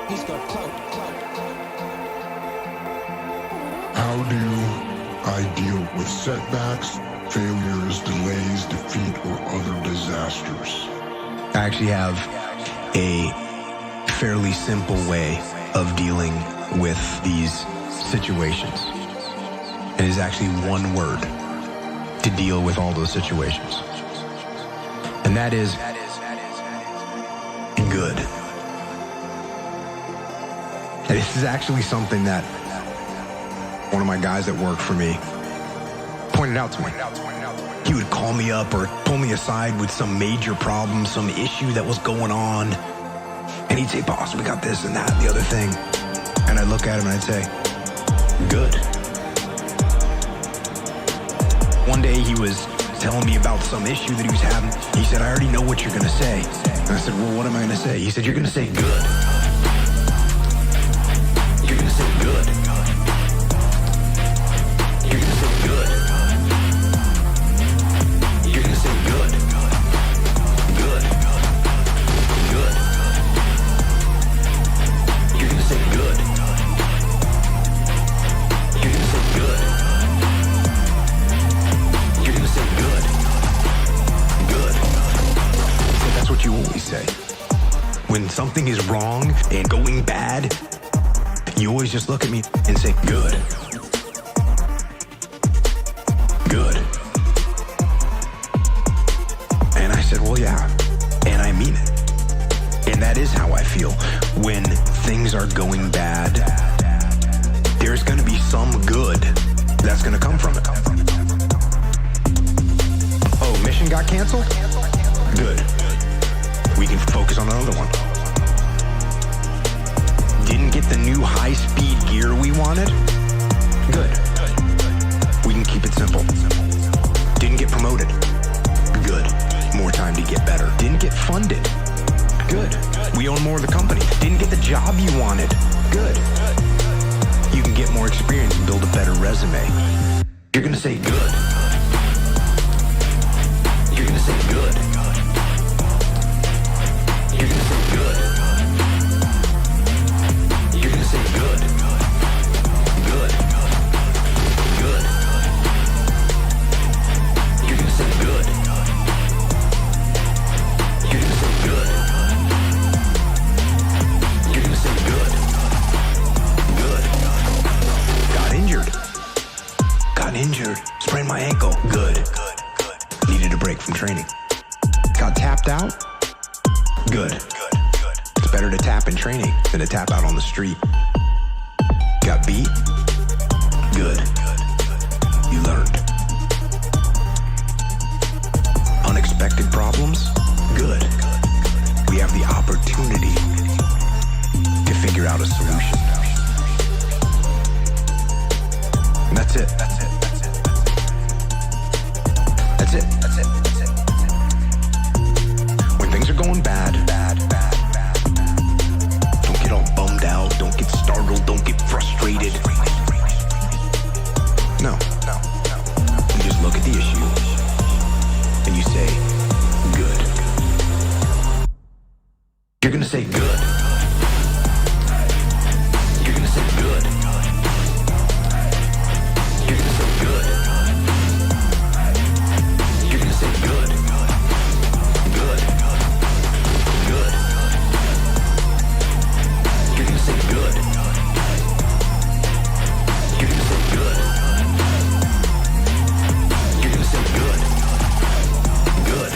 He's got clout. How do I deal with setbacks, failures, delays, defeat, or other disasters? I actually have a fairly simple way of dealing with these situations. It is actually one word to deal with all those situations. And that is good. And this is actually something that one of my guys that worked for me pointed out to me. He would call me up or pull me aside with some major problem, some issue that was going on. And he'd say, boss, we got this and that and the other thing. And I'd look at him and I'd say, good. One day he was telling me about some issue that he was having. He said, I already know what you're going to say. And I said, well, what am I going to say? He said, you're going to say good. You're going to say good. You're going to say good. You're going to say good. Good. Good. You're going to say good. You're going to say good. You're going to say good. Good. So that's what you always say. When something is wrong and going bad, you always just look at me and say, good. Good. And I said, well, yeah. And I mean it. And that is how I feel. When things are going bad, there's going to be some good that's going to come from it. Oh, mission got canceled? Good. We can focus on another one. Didn't get the new high-speed gear we wanted? Good. We can keep it simple. Didn't get promoted? Good. More time to get better. Didn't get funded? Good. We own more of the company. Didn't get the job you wanted? Good. You can get more experience and build a better resume. You're gonna say good. You're gonna say good. You're gonna say good. You're gonna say good. Good. Good. You're gonna say good. You're gonna say good. You're gonna say good. Good. Got injured. Got injured. Sprained my ankle. Good. Needed a break from training. Got tapped out. Good. It's better to tap in training than to tap out on the street. Got beat? Good. You learned. Unexpected problems? Good. We have the opportunity to figure out a solution. And that's it. That's it. That's it. That's it. That's it. When things are going bad, don't get all bummed out, don't get startled, don't get frustrated. No. You just look at the issue and you say, good. You're gonna say good. You're gonna say good. You're gonna say good. You're gonna say good. Good. Good. You're gonna say good. You're gonna say good. You're gonna say good. Good.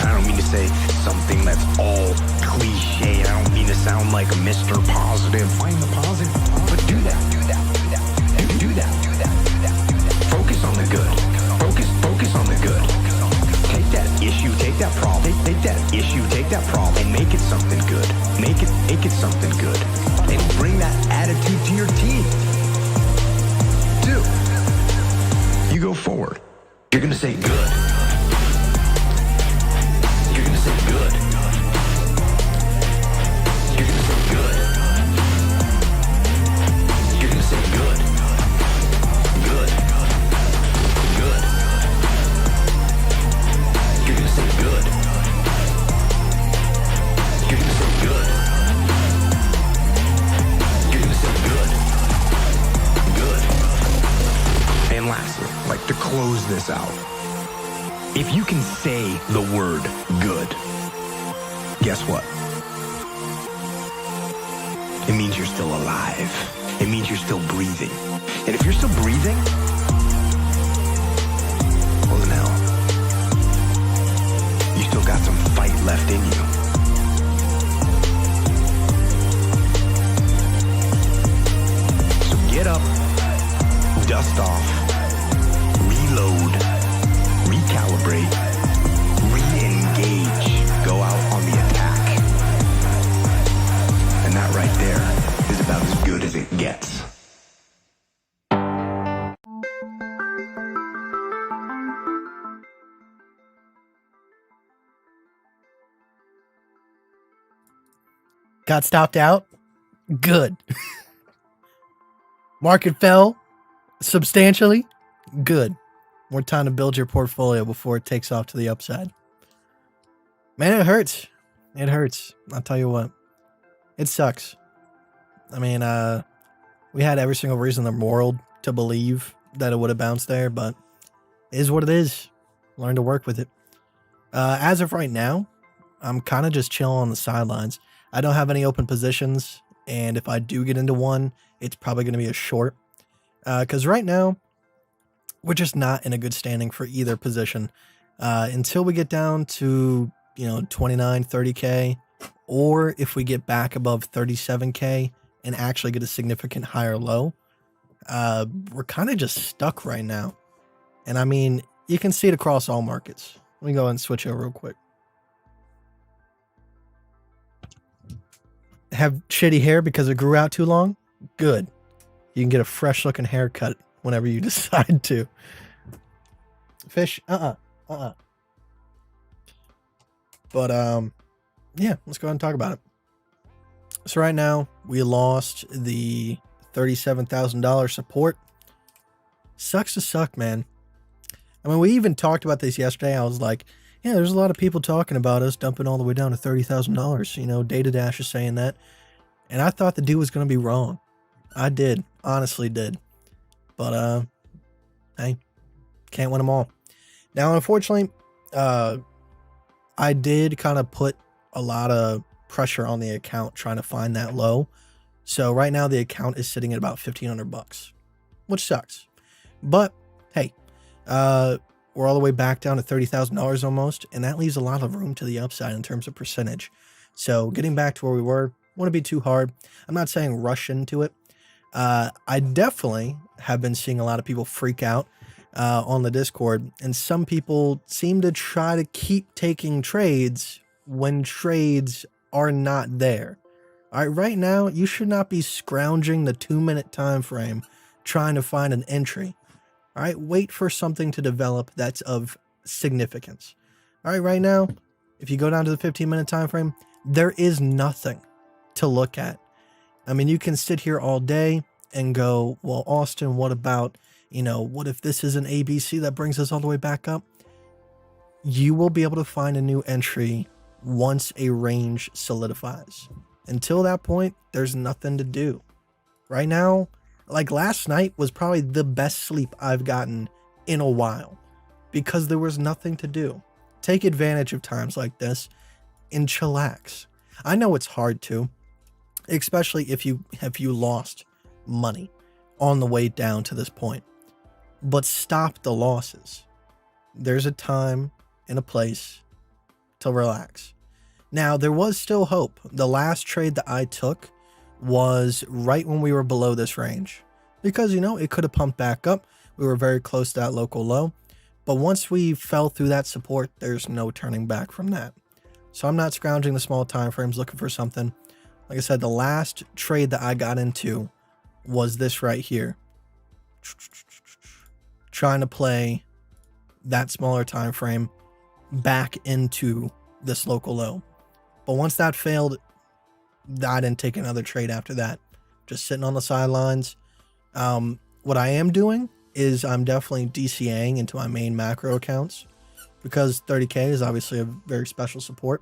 I don't mean to say something that's all cliche. I don't mean to sound like Mr. Positive. Find the positive, but do that. Do that. Focus on the good. Focus on the good. Take that issue, take that problem, take that issue, take that problem, and make it something good. Make it something good. And bring that attitude to your team. You go forward. You're going to say good. You're going to say good. You're going to say good. You're going to say good. Good. Good. You're going to say good. You're going to say good. You're going to say good. Good. And lastly, like to close this out, if you can say the word good, guess what? It means you're still alive. It means you're still breathing. And if you're still breathing, well then hell, you still got some fight left in you. So get up, dust off, reload, recalibrate, re-engage, go out on the attack. And that right there is about as good as it gets. Got stopped out? Good. Market fell substantially? Good. More time to build your portfolio before it takes off to the upside. Man, it hurts. It hurts. I'll tell you what. It sucks. I mean, we had every single reason in the world to believe that it would have bounced there, but it is what it is. Learn to work with it. As of right now, I'm kind of just chilling on the sidelines. I don't have any open positions, and if I do get into one, it's probably going to be a short. Because right now, we're just not in a good standing for either position. Until we get down to, 29, 30K, or if we get back above 37K and actually get a significant higher low, we're kind of just stuck right now. And I mean, you can see it across all markets. Let me go ahead and switch over real quick. Have shitty hair because it grew out too long? Good. You can get a fresh looking haircut whenever you decide to. Fish? But, yeah, let's go ahead and talk about it. So right now, we lost the $37,000 support. Sucks to suck, man. I mean, we even talked about this yesterday. I was like, yeah, there's a lot of people talking about us dumping all the way down to $30,000. Data Dash is saying that. And I thought the dude was going to be wrong. I did. Honestly did. But, hey, can't win them all. Now, unfortunately, I did kind of put a lot of pressure on the account trying to find that low. So right now the account is sitting at about $1,500, which sucks. But hey, we're all the way back down to $30,000 almost, and that leaves a lot of room to the upside in terms of percentage. So getting back to where we were, wouldn't be too hard. I'm not saying rush into it. I definitely have been seeing a lot of people freak out on the Discord, and some people seem to try to keep taking trades when trades are not there. All right, right now you should not be scrounging the 2-minute time frame trying to find an entry. All right, wait for something to develop that's of significance. All right, right now, if you go down to the 15-minute time frame, there is nothing to look at. I mean, you can sit here all day and go, well, Austin, what about, what if this is an ABC that brings us all the way back up? You will be able to find a new entry once a range solidifies. Until that point, there's nothing to do. Right now, like last night was probably the best sleep I've gotten in a while because there was nothing to do. Take advantage of times like this and chillax. I know it's hard to, especially if you lost money on the way down to this point. But stop the losses. There's a time and a place to relax. Now, there was still hope. The last trade that I took was right when we were below this range because, it could have pumped back up. We were very close to that local low. But once we fell through that support, there's no turning back from that. So I'm not scrounging the small time frames looking for something. Like I said, the last trade that I got into was this right here. trying to play that smaller time frame back into this local low. But once that failed, I didn't take another trade after that. Just sitting on the sidelines. What I am doing is I'm definitely DCAing into my main macro accounts because 30K is obviously a very special support.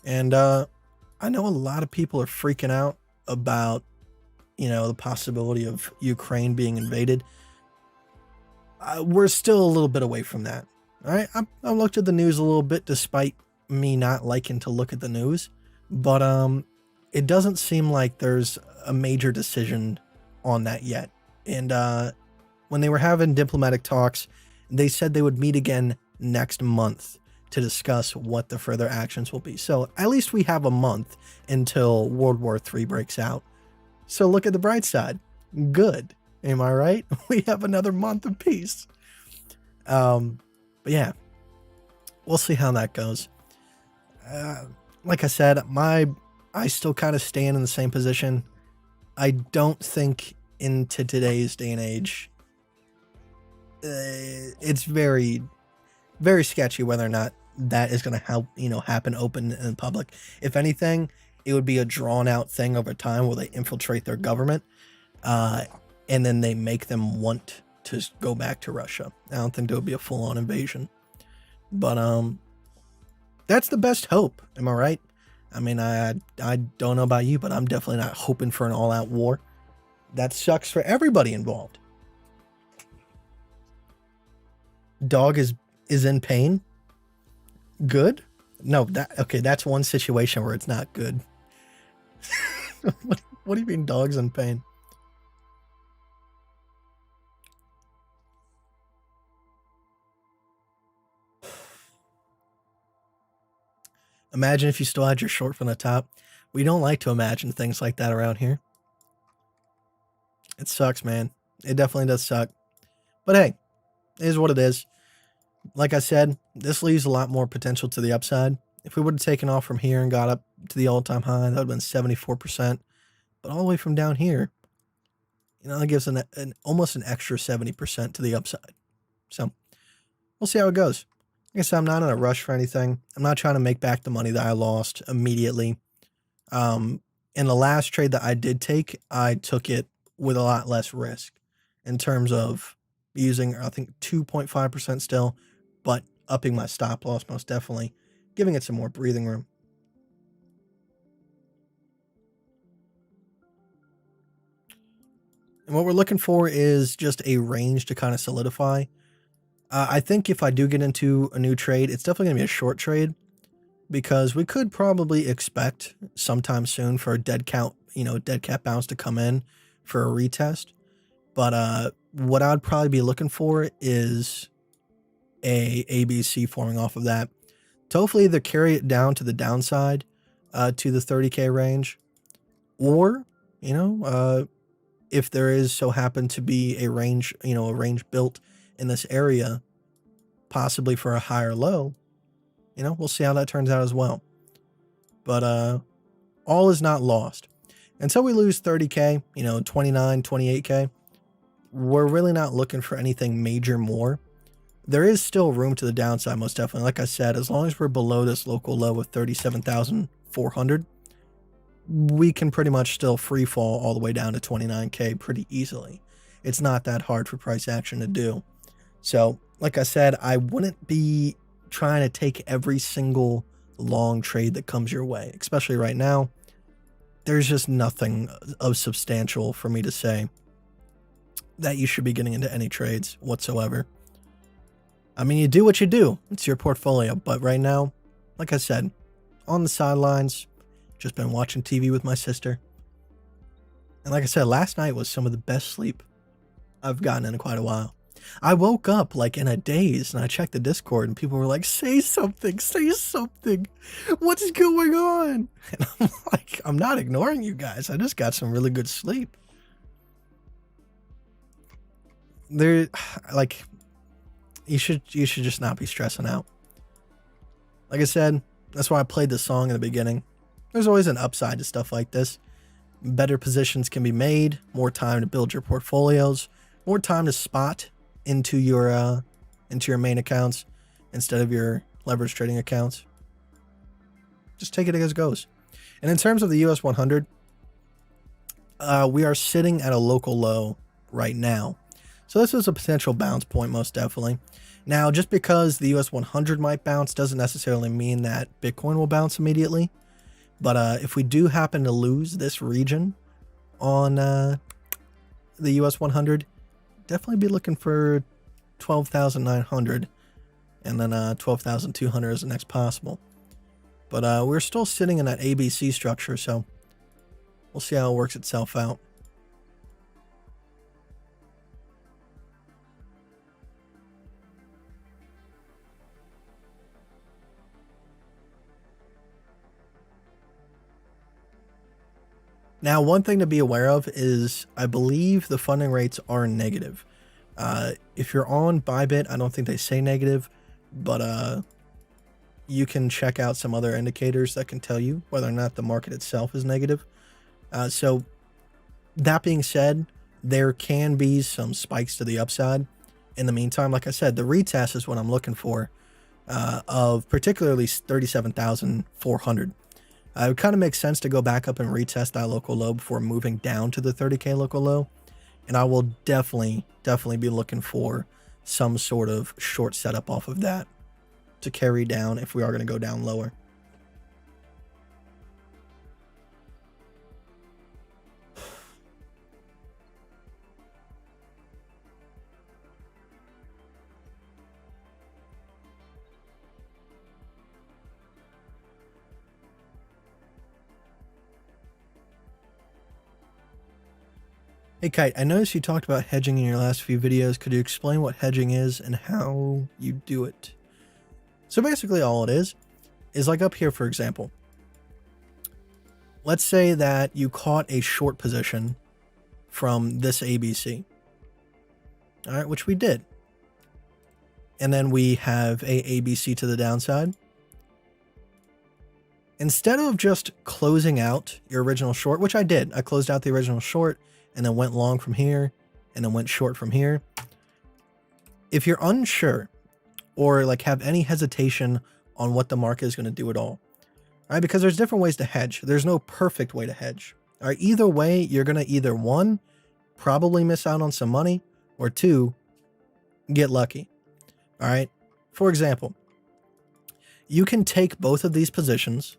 And I know a lot of people are freaking out about, the possibility of Ukraine being invaded. We're still a little bit away from that. All right. I looked at the news a little bit despite me not liking to look at the news, but it doesn't seem like there's a major decision on that yet. And when they were having diplomatic talks, they said they would meet again next month to discuss what the further actions will be. So at least we have a month until World War III breaks out. So look at the bright side. Good. Am I right? We have another month of peace. But yeah, we'll see how that goes. Like I said, I still kind of stand in the same position. I don't think into today's day and age, it's very, very sketchy whether or not that is going to help, happen open in public. If anything, it would be a drawn out thing over time where they infiltrate their government, and then they make them want to go back to Russia. I don't think there would be a full on invasion, but that's the best hope. Am I right? I mean, I don't know about you, but I'm definitely not hoping for an all out war. That sucks for everybody involved. Dog is in pain. Good? No, that's one situation where it's not good. What do you mean dog's in pain? Imagine if you still had your short from the top. We don't like to imagine things like that around here. It sucks, man. It definitely does suck. But hey, it is what it is. Like I said, this leaves a lot more potential to the upside. If we would have taken off from here and got up to the all-time high, that would have been 74%. But all the way from down here, that gives an almost an extra 70% to the upside. So we'll see how it goes. Like I said, I'm not in a rush for anything. I'm not trying to make back the money that I lost immediately. In the last trade that I did take, I took it with a lot less risk in terms of using, I think, 2.5% still, but upping my stop loss most definitely, giving it some more breathing room. And what we're looking for is just a range to kind of solidify. I think if I do get into a new trade, it's definitely going to be a short trade because we could probably expect sometime soon for a dead cat bounce to come in for a retest. But what I'd probably be looking for is a ABC forming off of that to hopefully either carry it down to the downside to the 30K range, or, if there is so happen to be a range built in this area, possibly for a higher low, we'll see how that turns out as well. But all is not lost. Until we lose 30K, 29, 28K, we're really not looking for anything major more. There is still room to the downside, most definitely. Like I said, as long as we're below this local low of 37,400, we can pretty much still free fall all the way down to 29K pretty easily. It's not that hard for price action to do. So, like I said, I wouldn't be trying to take every single long trade that comes your way, especially right now. There's just nothing of substantial for me to say that you should be getting into any trades whatsoever. I mean, you do what you do. It's your portfolio. But right now, like I said, on the sidelines, just been watching TV with my sister. And like I said, last night was some of the best sleep I've gotten in quite a while. I woke up like in a daze and I checked the Discord and people were like, say something. What's going on? And I'm like, I'm not ignoring you guys. I just got some really good sleep. You should just not be stressing out. Like I said, that's why I played the song in the beginning. There's always an upside to stuff like this. Better positions can be made, more time to build your portfolios, more time to spot into your main accounts instead of your leverage trading accounts. Just take it as it goes. And in terms of the US 100, we are sitting at a local low right now. So this is a potential bounce point, most definitely. Now, just because the US 100 might bounce doesn't necessarily mean that Bitcoin will bounce immediately. But if we do happen to lose this region on the US 100, definitely be looking for 12,900 and then 12,200 is the next possible. But we're still sitting in that ABC structure, so we'll see how it works itself out. Now, one thing to be aware of is I believe the funding rates are negative. If you're on Bybit, I don't think they say negative, but you can check out some other indicators that can tell you whether or not the market itself is negative. So that being said, there can be some spikes to the upside. In the meantime, like I said, the retest is what I'm looking for, of particularly 37,400. It kind of makes sense to go back up and retest that local low before moving down to the 30K local low. And I will definitely be looking for some sort of short setup off of that to carry down if we are going to go down lower. Hey Kite, I noticed you talked about hedging in your last few videos. Could you explain what hedging is and how you do it? So basically all it is like up here, for example. Let's say that you caught a short position from this ABC. All right, which we did. And then we have a ABC to the downside. Instead of just closing out your original short, which I did, I closed out the original short and then went long from here and then went short from here. If you're unsure or like have any hesitation on what the market is going to do at all right? Because there's different ways to hedge. There's no perfect way to hedge. All right, either way, you're going to either one, probably miss out on some money, or two, get lucky. All right. For example, you can take both of these positions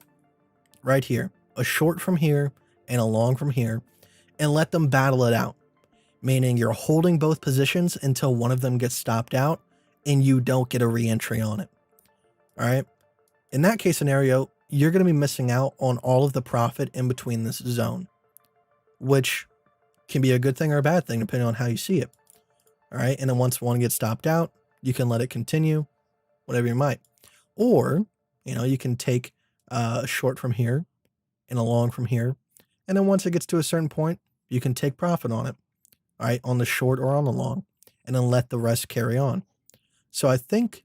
right here, a short from here and a long from here, and let them battle it out. Meaning you're holding both positions until one of them gets stopped out and you don't get a re-entry on it. All right. In that case scenario, you're going to be missing out on all of the profit in between this zone, which can be a good thing or a bad thing, depending on how you see it. All right. And then once one gets stopped out, you can let it continue, whatever you might. Or, you know, you can take a short from here and a long from here. And then once it gets to a certain point, you can take profit on it. All right, on the short or on the long, and then let the rest carry on. So I think,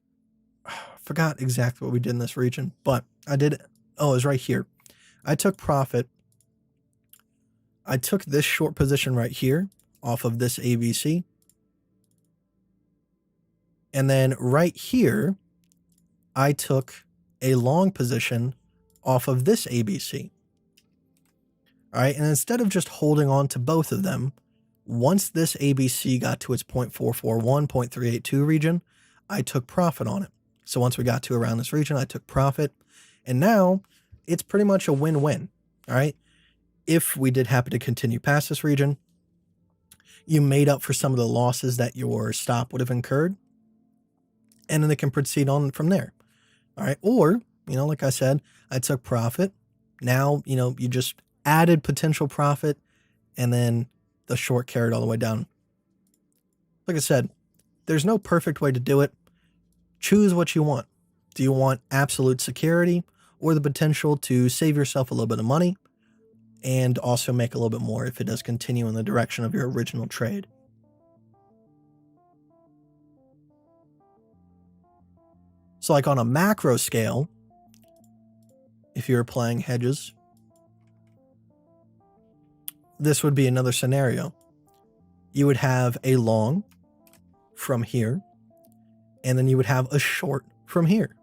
I forgot exactly what we did in this region, but I did, oh, it was right here. I took profit. I took this short position right here off of this ABC. And then right here, I took a long position off of this ABC. All right, and instead of just holding on to both of them, once this ABC got to its 0.441, 0.382 region, I took profit on it. So once we got to around this region, I took profit. And now it's pretty much a win-win. All right. If we did happen to continue past this region, you made up for some of the losses that your stop would have incurred. And then it can proceed on from there. All right. Or, you know, like I said, I took profit. Now, you know, you just added potential profit and then the short carried all the way down. Like I said, there's no perfect way to do it. Choose what you want. Do you want absolute security or the potential to save yourself a little bit of money and also make a little bit more if it does continue in the direction of your original trade? So like on a macro scale, if you're playing hedges, this would be another scenario. You would have a long from here, and then you would have a short from here.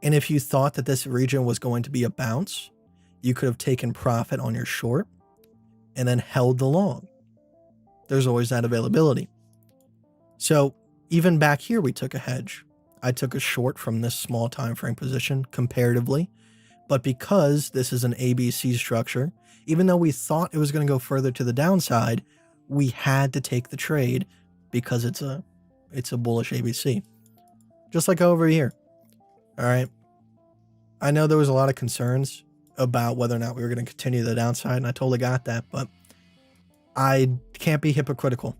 And if you thought that this region was going to be a bounce, you could have taken profit on your short and then held the long. There's always that availability. So even back here, we took a hedge. I took a short from this small time frame position comparatively, but because this is an ABC structure, even though we thought it was going to go further to the downside, we had to take the trade because it's a bullish ABC. Just like over here. All right. I know there was a lot of concerns about whether or not we were going to continue the downside, and I totally got that, but I can't be hypocritical.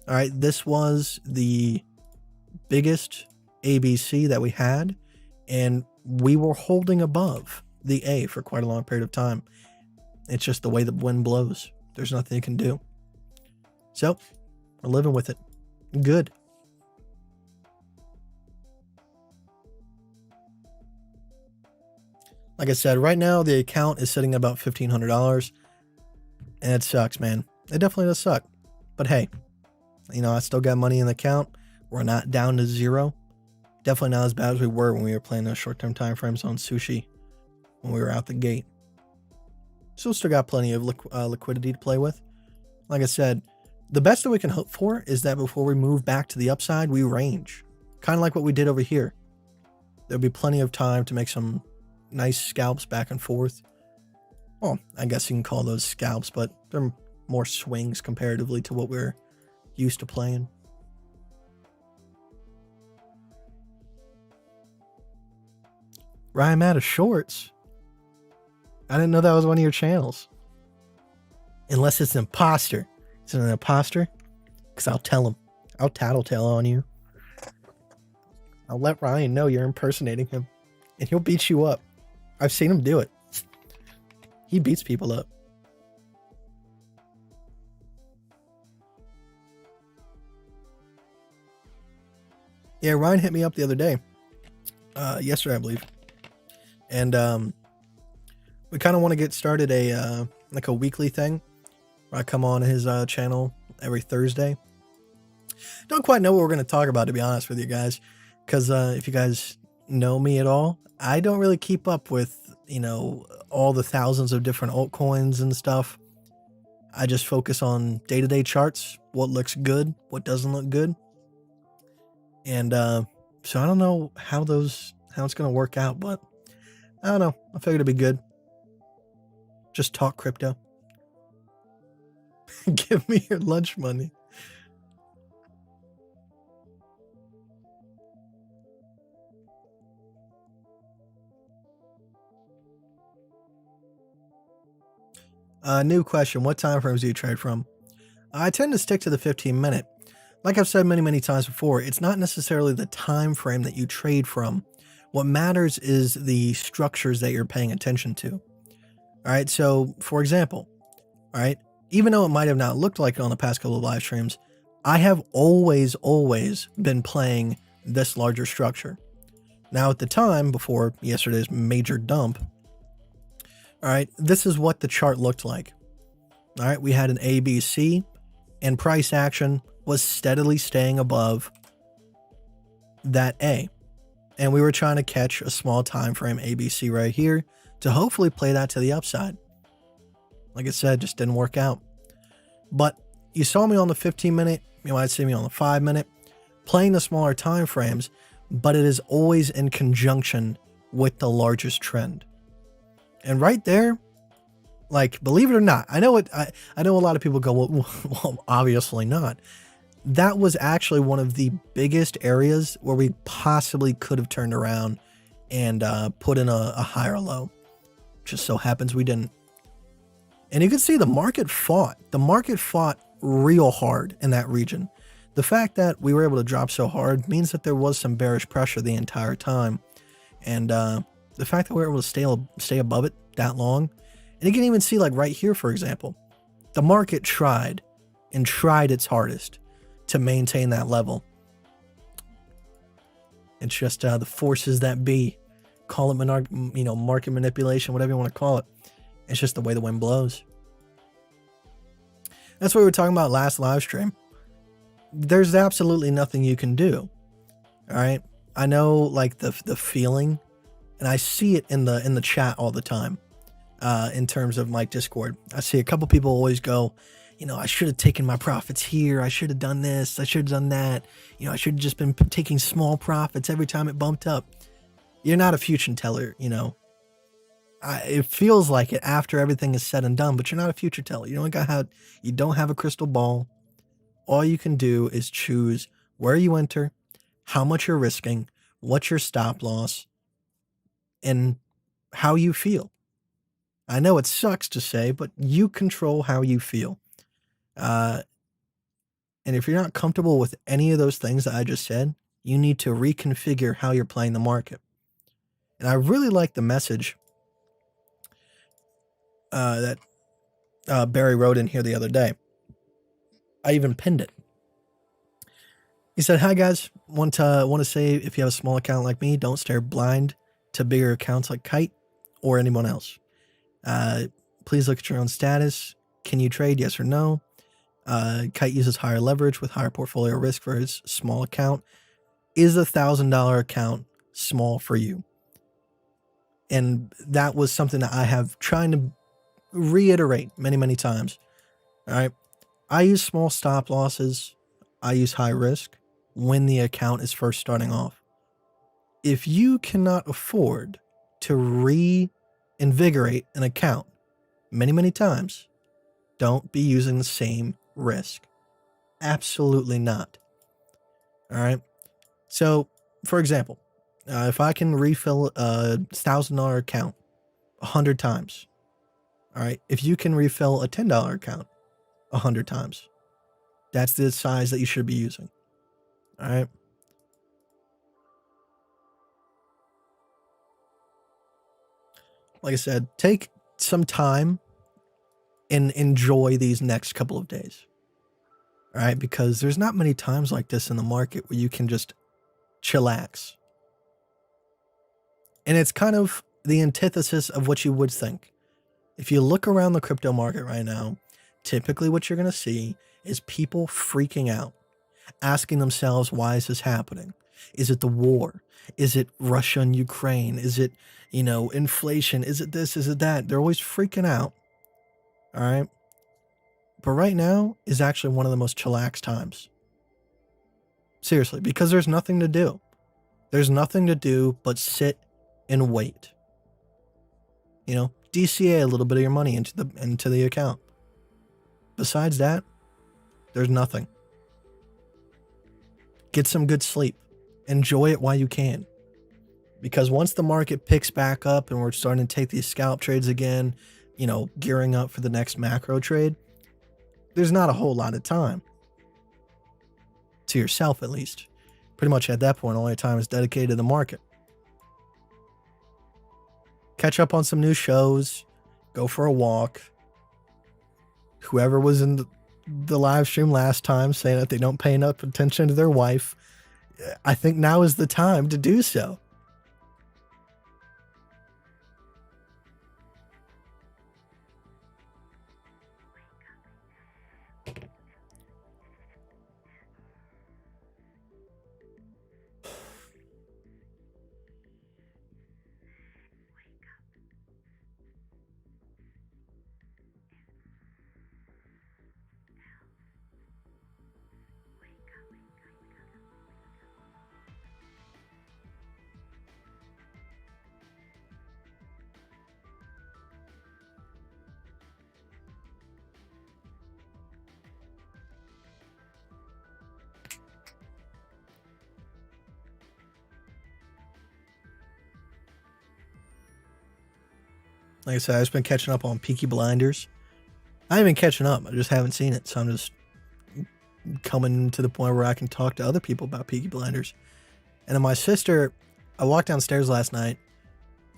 All right. This was the biggest ABC that we had, and we were holding above the A for quite a long period of time. It's just the way the wind blows. There's nothing you can do. So we're living with it. Good. Like I said, right now the account is sitting at about $1,500, and it sucks, man. It definitely does suck. But hey, you know, I still got money in the account. We're not down to zero. Definitely not as bad as we were when we were playing those short-term time frames on sushi when we were out the gate. Still got plenty of liquidity to play with. Like I said, the best that we can hope for is that before we move back to the upside, we range. Kind of like what we did over here. There'll be plenty of time to make some nice scalps back and forth. Well, I guess you can call those scalps, but they're more swings comparatively to what we're used to playing. Ryan out of shorts. I didn't know that was one of your channels. Unless it's an imposter. Is it an imposter? Because I'll tell him. I'll tattletale on you. I'll let Ryan know you're impersonating him. And he'll beat you up. I've seen him do it. He beats people up. Yeah, Ryan hit me up the other day. Yesterday, I believe. And we kind of want to get started like a weekly thing. I come on his channel every Thursday. Don't quite know what we're going to talk about, to be honest with you guys, because if you guys know me at all, I don't really keep up with, you know, all the thousands of different altcoins and stuff. I just focus on day-to-day charts, what looks good, what doesn't look good. And so I don't know how it's going to work out, but I don't know. I figured it'd be good. Just talk crypto. Give me your lunch money. New question. What time frames do you trade from? I tend to stick to the 15-minute. Like I've said many, many times before, it's not necessarily the time frame that you trade from. What matters is the structures that you're paying attention to. All right. So, for example, all right, even though it might have not looked like it on the past couple of live streams, I have always been playing this larger structure. Now, at the time, before yesterday's major dump, all right, this is what the chart looked like. All right, we had an ABC, and price action was steadily staying above that A. And we were trying to catch a small time frame ABC right here to hopefully play that to the upside. Like I said, just didn't work out. But you saw me on the 15-minute, you might see me on the 5-minute, playing the smaller time frames, but it is always in conjunction with the largest trend. And right there, like, believe it or not, I know a lot of people go, well, obviously not. That was actually one of the biggest areas where we possibly could have turned around and put in a higher low. Just so happens we didn't. And you can see the market fought. The market fought real hard in that region. The fact that we were able to drop so hard means that there was some bearish pressure the entire time. And the fact that we were able to stay above it that long. And you can even see, like right here, for example, the market tried its hardest to maintain that level. It's just the forces that be, call it market manipulation, whatever you want to call it. It's just the way the wind blows. That's what we were talking about last live stream. there's absolutely nothing you can do. All right. I know like the feeling, and I see it in the chat all the time. In terms of my Discord, I see a couple people always go, I should have taken my profits here. I should have done this. I should have done that. I should have just been taking small profits every time it bumped up. You're not a future teller, it feels like it after everything is said and done, but you're not a future teller. You don't have a crystal ball. All you can do is choose where you enter, how much you're risking, what's your stop loss, and how you feel. I know it sucks to say, but you control how you feel. And if you're not comfortable with any of those things that I just said, you need to reconfigure how you're playing the market. And I really like the message that Barry wrote in here the other day. I even pinned it. He said, "Hi guys, want to say if you have a small account like me, don't stare blind to bigger accounts like Kite or anyone else. Please look at your own status. Can you trade? Yes or no? Kite uses higher leverage with higher portfolio risk for his small account. Is $1,000 account small for you?" And that was something that I have trying to reiterate many, many times. All right. I use small stop losses. I use high risk when the account is first starting off. If you cannot afford to reinvigorate an account many, many times, don't be using the same risk. Absolutely not. All right. So, for example, if I can refill a $1,000 account 100 times, all right, if you can refill a $10 account 100 times, that's the size that you should be using. All right. Like I said, take some time and enjoy these next couple of days. All right. Because there's not many times like this in the market where you can just chillax. And it's kind of the antithesis of what you would think. If you look around the crypto market right now, typically what you're going to see is people freaking out, asking themselves, why is this happening? Is it the war? Is it Russia and Ukraine? Is it, inflation? Is it this? Is it that? They're always freaking out. All right. But right now is actually one of the most chillax times. Seriously, because there's nothing to do. There's nothing to do but sit and wait. DCA a little bit of your money into the account. Besides that, there's nothing. Get some good sleep. Enjoy it while you can. Because once the market picks back up and we're starting to take these scalp trades again, gearing up for the next macro trade, there's not a whole lot of time. To yourself, at least. Pretty much at that point, all your time is dedicated to the market. Catch up on some new shows. Go for a walk. Whoever was in the live stream last time saying that they don't pay enough attention to their wife, I think now is the time to do so. Like I said, I've just been catching up on Peaky Blinders. I ain't been catching up. I just haven't seen it. So I'm just coming to the point where I can talk to other people about Peaky Blinders. And then my sister, I walked downstairs last night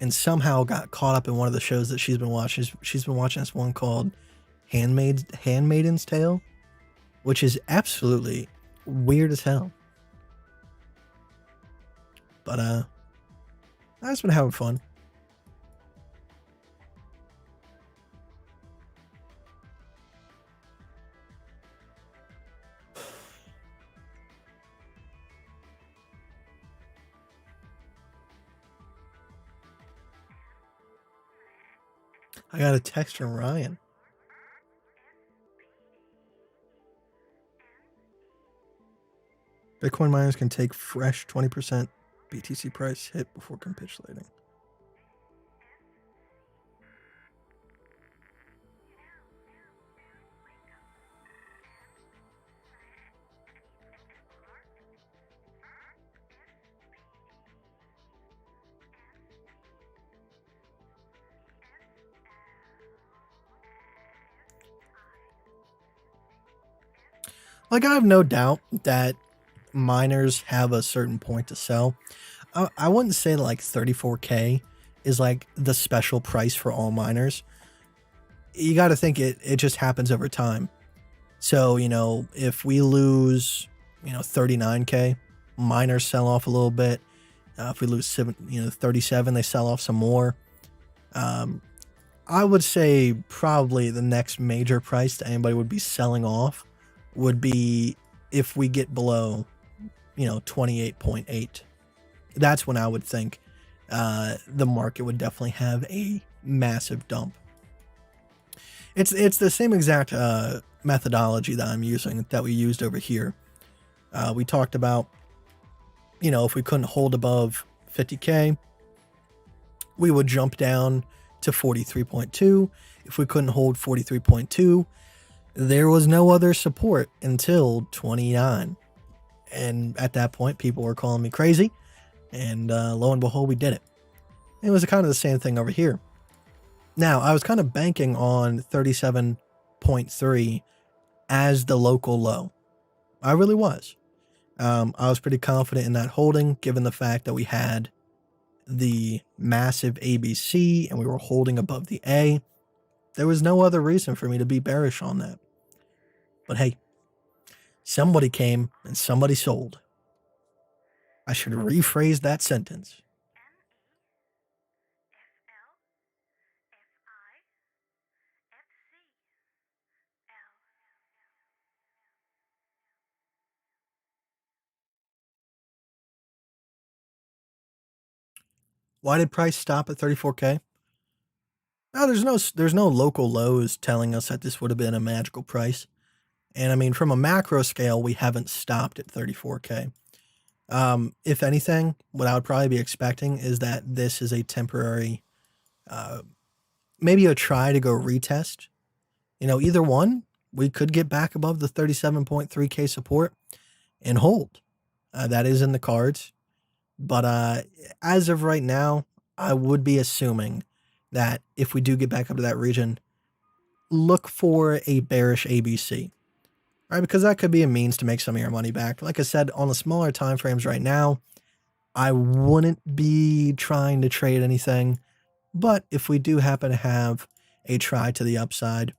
and somehow got caught up in one of the shows that she's been watching. She's been watching this one called Handmaid's Tale, which is absolutely weird as hell. But I've just been having fun. I got a text from Ryan. Bitcoin miners can take fresh 20% BTC price hit before capitulating. Like, I have no doubt that miners have a certain point to sell. I wouldn't say that like 34K is like the special price for all miners. You got to think it just happens over time. So, you know, if we lose, 39K, miners sell off a little bit. If we lose 37, they sell off some more. I would say probably the next major price that anybody would be selling off would be if we get below, 28.8. That's when I would think the market would definitely have a massive dump. It's the same exact methodology that I'm using that we used over here. We talked about, if we couldn't hold above 50K, we would jump down to 43.2. If we couldn't hold 43.2, there was no other support until 29. And at that point, people were calling me crazy. And lo and behold, we did it. It was kind of the same thing over here. Now, I was kind of banking on 37.3 as the local low. I really was. I was pretty confident in that holding, given the fact that we had the massive ABC and we were holding above the A. There was no other reason for me to be bearish on that. But hey, somebody came and somebody sold. I should rephrase that sentence. Why did price stop at 34K? No, there's no local lows telling us that this would have been a magical price. And I mean, from a macro scale, we haven't stopped at 34K. If anything, what I would probably be expecting is that this is a temporary, maybe a try to go retest. Either one, we could get back above the 37.3K support and hold. That is in the cards. But as of right now, I would be assuming that if we do get back up to that region, look for a bearish ABC. Right, because that could be a means to make some of your money back. Like I said, on the smaller time frames right now, I wouldn't be trying to trade anything. But if we do happen to have a try to the upside,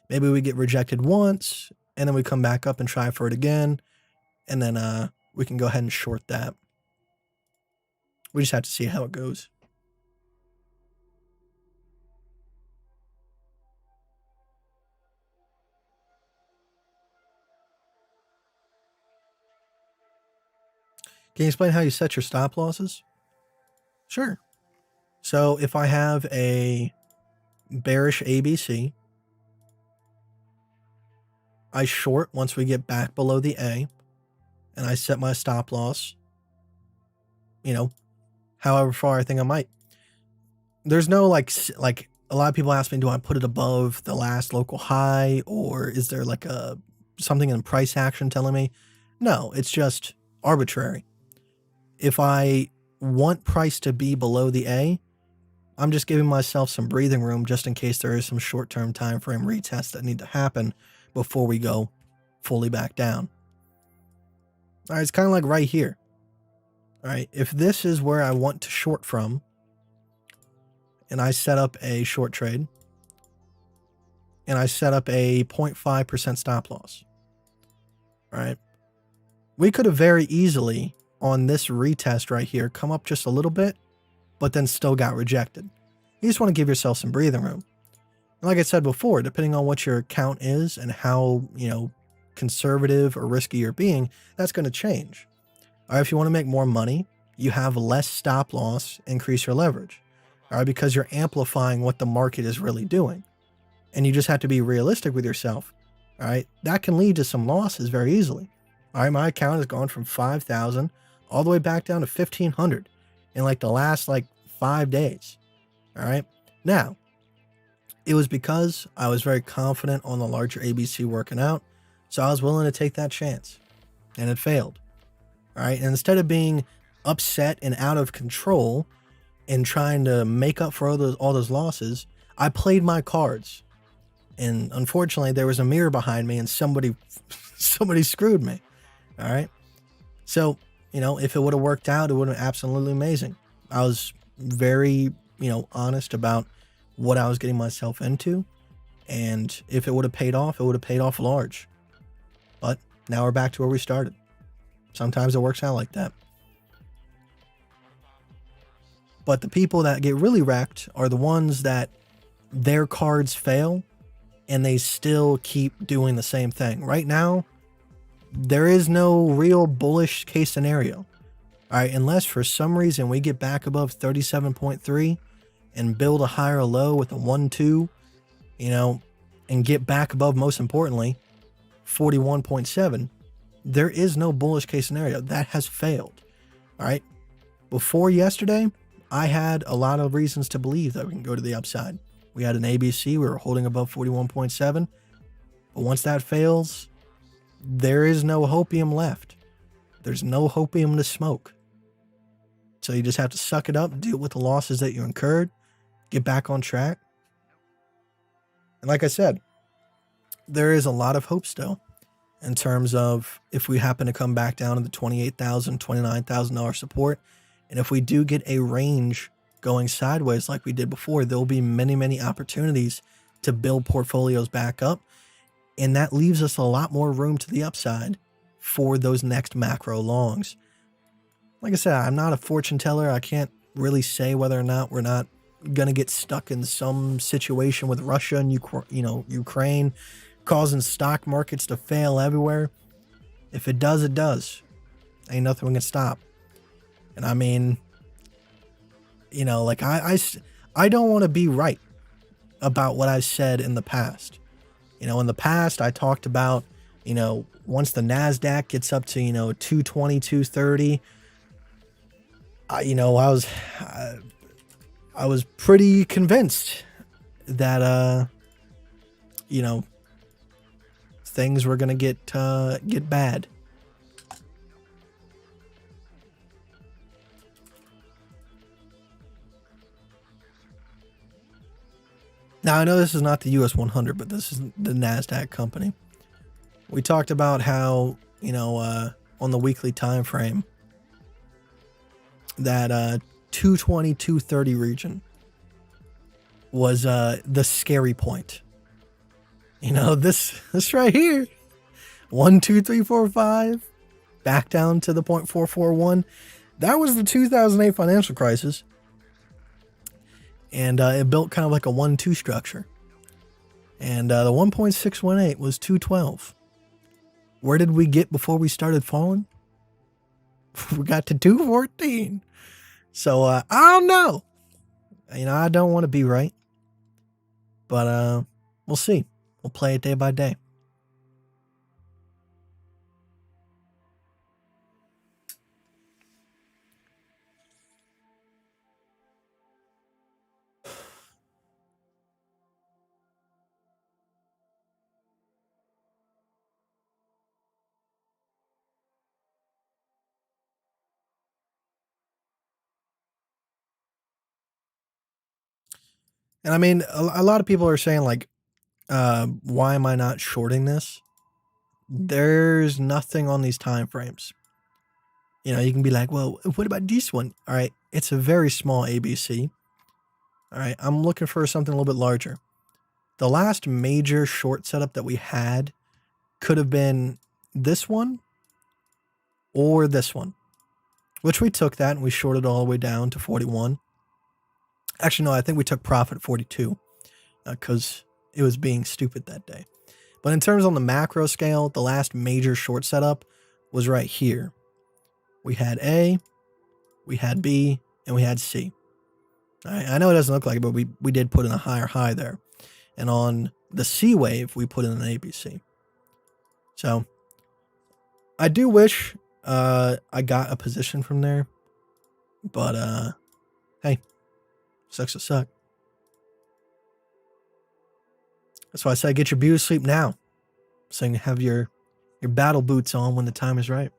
maybe we get rejected once, and then we come back up and try for it again, and then we can go ahead and short that. We just have to see how it goes. Can you explain how you set your stop losses? Sure. So if I have a bearish ABC, I short once we get back below the A, and I set my stop loss, however far I think I might. There's no like a lot of people ask me, do I put it above the last local high, or is there like something in price action telling me? No, it's just arbitrary. If I want price to be below the A, I'm just giving myself some breathing room just in case there is some short-term time frame retests that need to happen before we go fully back down. All right, it's kind of like right here. All right, if this is where I want to short from, and I set up a short trade, and I set up a 0.5% stop loss, all right, we could have very easily on this retest right here come up just a little bit, but then still got rejected. You just want to give yourself some breathing room. And like I said before, depending on what your account is and how, conservative or risky you're being, that's going to change. All right, if you want to make more money, you have less stop loss, increase your leverage. all right, because you're amplifying what the market is really doing. And you just have to be realistic with yourself, all right? That can lead to some losses very easily. All right, my account has gone from 5,000 all the way back down to 1,500 in like the last 5 days, all right? Now, it was because I was very confident on the larger ABC working out, so I was willing to take that chance, and it failed, all right? And instead of being upset and out of control and trying to make up for all those losses, I played my cards. And unfortunately, there was a mirror behind me and somebody screwed me. All right. So, if it would have worked out, it would have been absolutely amazing. I was very, honest about what I was getting myself into. And if it would have paid off, it would have paid off large. But now we're back to where we started. Sometimes it works out like that. But the people that get really wrecked are the ones that their cards fail and they still keep doing the same thing. Right now, there is no real bullish case scenario. All right, unless for some reason we get back above 37.3 and build a higher low with a 1-2, and get back above, most importantly, 41.7, there is no bullish case scenario. That has failed. All right. Before yesterday, I had a lot of reasons to believe that we can go to the upside. We had an ABC, we were holding above 41.7. But once that fails, there is no hopium left. There's no hopium to smoke. So you just have to suck it up, deal with the losses that you incurred, get back on track. And like I said, there is a lot of hope still in terms of if we happen to come back down to the $28,000, $29,000 support. And if we do get a range going sideways like we did before, there'll be many, many opportunities to build portfolios back up. And that leaves us a lot more room to the upside for those next macro longs. Like I said, I'm not a fortune teller. I can't really say whether or not we're not going to get stuck in some situation with Russia and Ukraine causing stock markets to fail everywhere. If it does, it does. Ain't nothing we can stop. And I mean, I don't want to be right about what I've said in the past. In the past, I talked about, once the NASDAQ gets up to, 220, 230, I was pretty convinced that, things were going to get bad. Now, I know this is not the US 100, but this is the NASDAQ company. We talked about how, on the weekly time frame, that 220, 230 region was the scary point. This right here, 1, 2, 3, 4, 5, back down to the 0.441. That was the 2008 financial crisis. And it built kind of like a 1-2 structure. And the 1.618 was 212. Where did we get before we started falling? We got to 214. So I don't know. I don't want to be right. But we'll see. We'll play it day by day. And I mean, a lot of people are saying why am I not shorting this? There's nothing on these time frames. You can be like, well, what about this one? All right. It's a very small ABC. All right. I'm looking for something a little bit larger. The last major short setup that we had could have been this one or this one, which we took that and we shorted all the way down to 41. Actually, no, I think we took profit at 42 because it was being stupid that day. But in terms on the macro scale, the last major short setup was right here. We had A, we had B, and we had C. I know it doesn't look like it, but we did put in a higher high there. And on the C wave, we put in an ABC. So I do wish I got a position from there. But hey, sucks to suck. That's why I say get your beauty sleep now. So you can have your battle boots on when the time is right.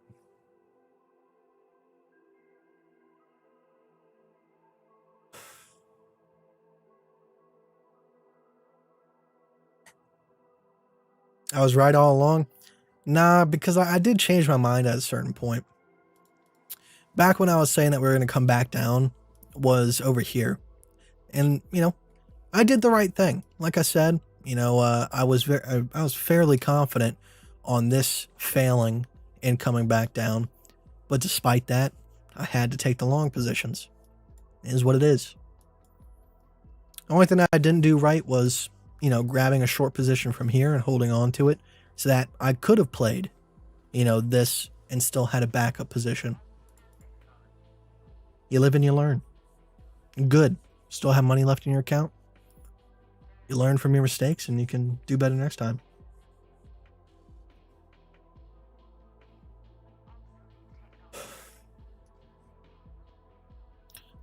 I was right all along. Nah, because I did change my mind at a certain point. Back when I was saying that we were going to come back down was over here. And, I did the right thing. Like I said, I was fairly confident on this failing and coming back down. But despite that, I had to take the long positions. It is what it is. The only thing that I didn't do right was, grabbing a short position from here and holding on to it so that I could have played, this and still had a backup position. You live and you learn. Good. Still have money left in your account. You learn from your mistakes and you can do better next time.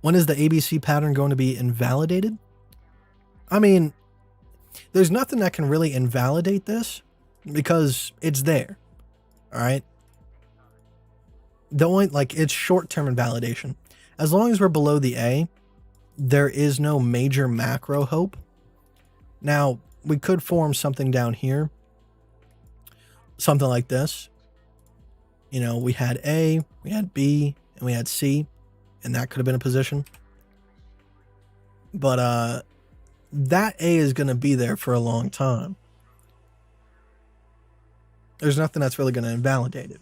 When is the ABC pattern going to be invalidated? I mean, there's nothing that can really invalidate this because it's there. All right. The only, it's short-term invalidation. As long as we're below the A, there is no major macro hope. Now, we could form something down here. Something like this. We had A, we had B, and we had C, and that could have been a position. But that A is going to be there for a long time. There's nothing that's really going to invalidate it.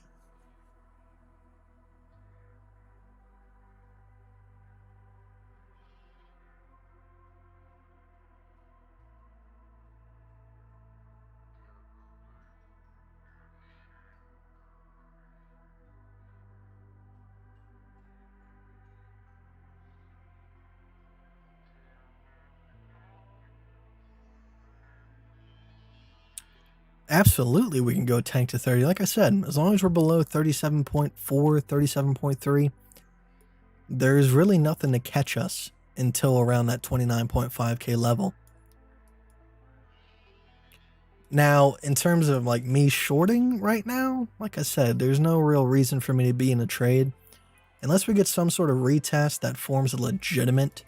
Absolutely, we can go tank to 30. Like I said, as long as we're below 37.4, 37.3, there's really nothing to catch us until around that 29.5K level. Now, in terms of me shorting right now, like I said, there's no real reason for me to be in a trade. Unless we get some sort of retest that forms a legitimate,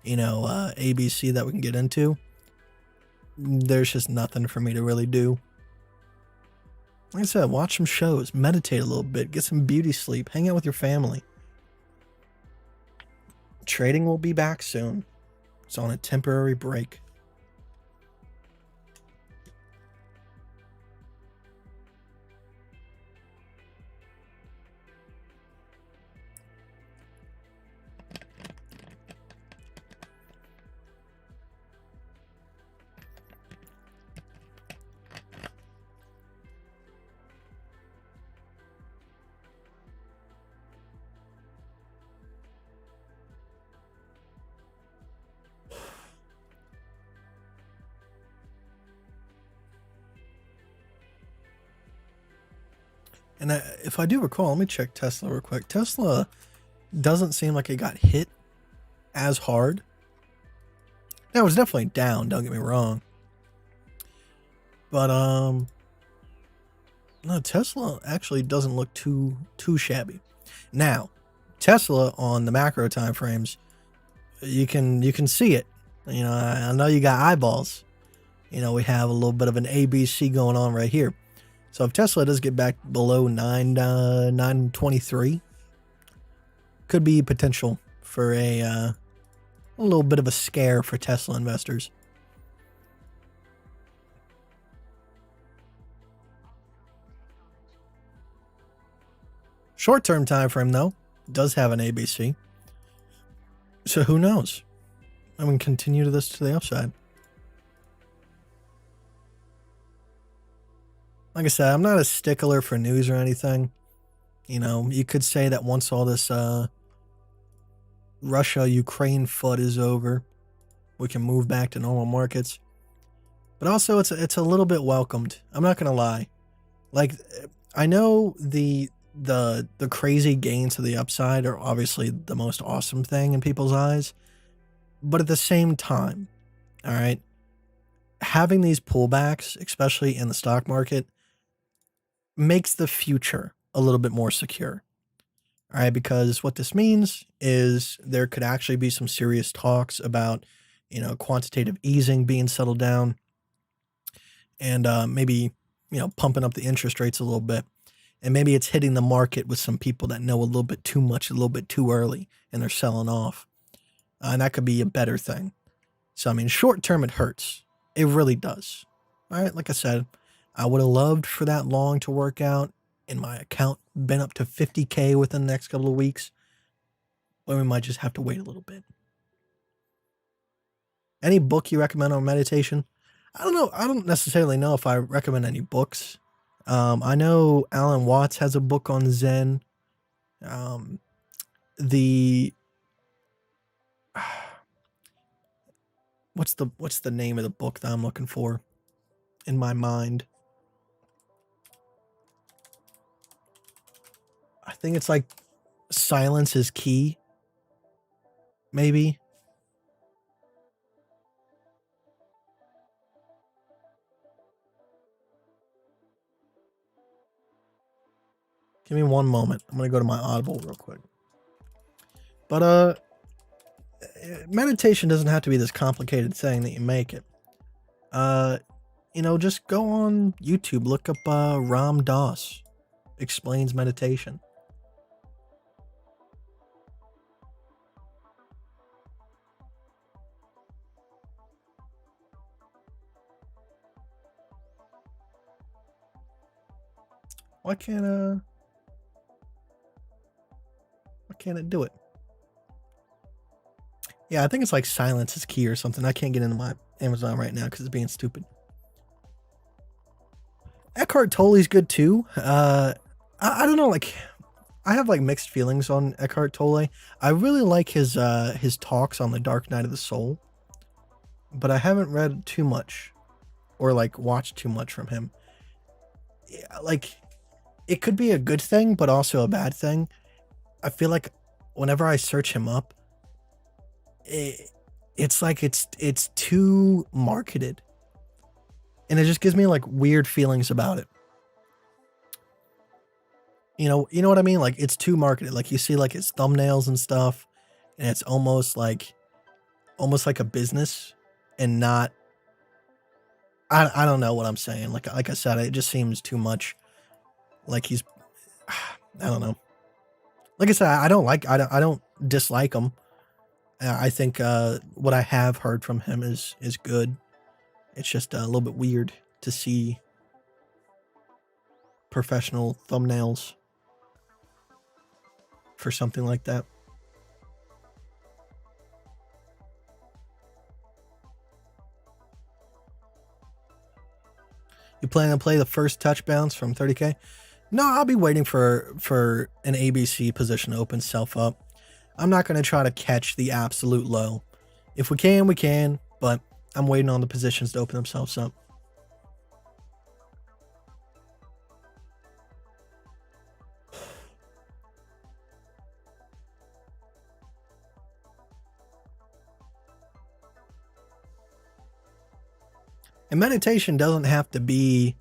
ABC that we can get into, there's just nothing for me to really do. Like I said, watch some shows, meditate a little bit, get some beauty sleep, hang out with your family. Trading will be back soon. It's on a temporary break. And if I do recall, let me check Tesla real quick. Tesla doesn't seem like it got hit as hard. Now, it was definitely down, don't get me wrong. But, no, Tesla actually doesn't look too shabby. Now, Tesla on the macro time frames, you can see it. I know you got eyeballs. We have a little bit of an ABC going on right here. So if Tesla does get back below 923, could be potential for a little bit of a scare for Tesla investors. Short-term time frame though does have an ABC. So who knows? I'm going to continue to this to the upside. Like I said, I'm not a stickler for news or anything. You could say that once all this Russia-Ukraine FUD is over. We can move back to normal markets. But also it's a little bit welcomed. I'm not gonna lie. Like, I know the crazy gains to the upside are obviously the most awesome thing in people's eyes. But at the same time, all right, having these pullbacks, especially in the stock market, makes the future a little bit more secure. All right, because what this means is there could actually be some serious talks about, quantitative easing being settled down, and maybe, pumping up the interest rates a little bit. And maybe it's hitting the market with some people that know a little bit too much, a little bit too early, and they're selling off. And that could be a better thing. So, I mean, short term, it hurts. It really does. All right, like I said, I would have loved for that long to work out and my account been up to 50K within the next couple of weeks. But we might just have to wait a little bit. Any book you recommend on meditation? I don't know. I don't necessarily know if I recommend any books. I know Alan Watts has a book on Zen. What's the name of the book that I'm looking for in my mind? I think it's like Silence is Key, maybe. Give me one moment. I'm going to go to my Audible real quick. But meditation doesn't have to be this complicated thing that you make it. Just go on YouTube, look up Ram Dass explains meditation. Why can't it do it? Yeah, I think it's like Silence is Key or something. I can't get into my Amazon right now because it's being stupid. Eckhart Tolle's good too. I don't know, like, I have like mixed feelings on Eckhart Tolle. I really like his talks on the Dark Night of the Soul, but I haven't read too much or like watched too much from him. Yeah, like, it could be a good thing, but also a bad thing. I feel like whenever I search him up, it's like it's too marketed, and it just gives me like weird feelings about it. You know what I mean? Like, it's too marketed. Like, you see like his thumbnails and stuff, and it's almost like a business, and not. I don't know what I'm saying. Like I said, it just seems too much. Like he's, I don't know. Like I said, I don't dislike him. I think what I have heard from him is good. It's just a little bit weird to see professional thumbnails for something like that. You plan to play the first touch bounce from 30K? No, I'll be waiting for an ABC position to open itself up. I'm not going to try to catch the absolute low. If we can, we can, but I'm waiting on the positions to open themselves up. And meditation doesn't have to be,